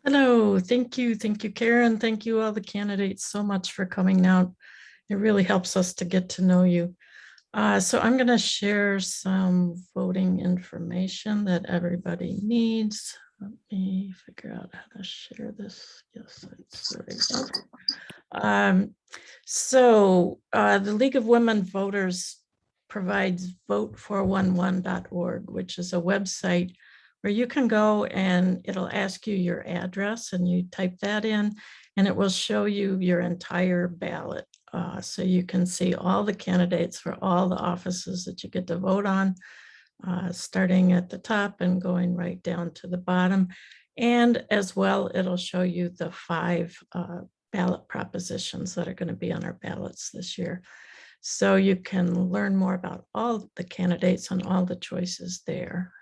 Speaker 1: Hello, thank you, Karen. Thank you all the candidates so much for coming out. It really helps us to get to know you. So I'm going to share some voting information that everybody needs. Let me figure out how to share this. Yes, it's there. So the League of Women Voters provides vote411.org, which is a website where you can go and it'll ask you your address and you type that in and it will show you your entire ballot. So you can see all the candidates for all the offices that you get to vote on, starting at the top and going right down to the bottom. And as well, it'll show you the 5 ballot propositions that are going to be on our ballots this year. So you can learn more about all the candidates and all the choices there.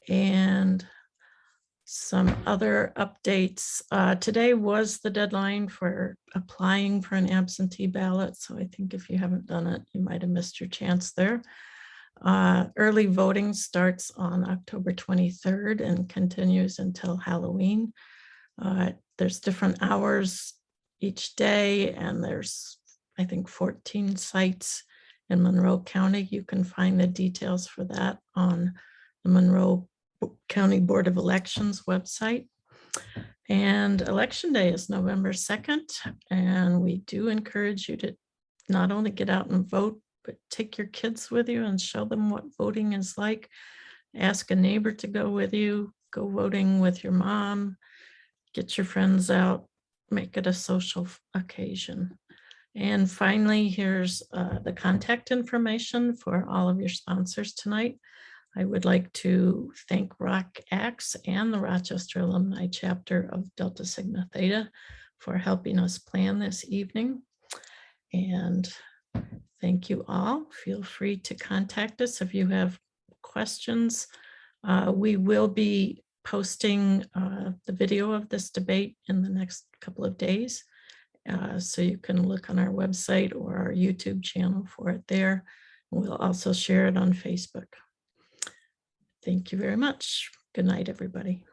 Speaker 1: And some other updates. Today was the deadline for applying for an absentee ballot. So I think if you haven't done it, you might have missed your chance there. Early voting starts on October 23rd and continues until Halloween. There's different hours each day, and there's, I think, 14 sites in Monroe County. You can find the details for that on the Monroe County Board of Elections website. And election day is November 2nd. And we do encourage you to not only get out and vote, but take your kids with you and show them what voting is like. Ask a neighbor to go with you, go voting with your mom, get your friends out, make it a social occasion. And finally, here's the contact information for all of your sponsors tonight. I would like to thank ROCACS and the Rochester Alumni Chapter of Delta Sigma Theta for helping us plan this evening. And thank you all. Feel free to contact us if you have questions. We will be posting the video of this debate in the next couple of days. So you can look on our website or our YouTube channel for it there. We'll also share it on Facebook. Thank you very much. Good night, everybody.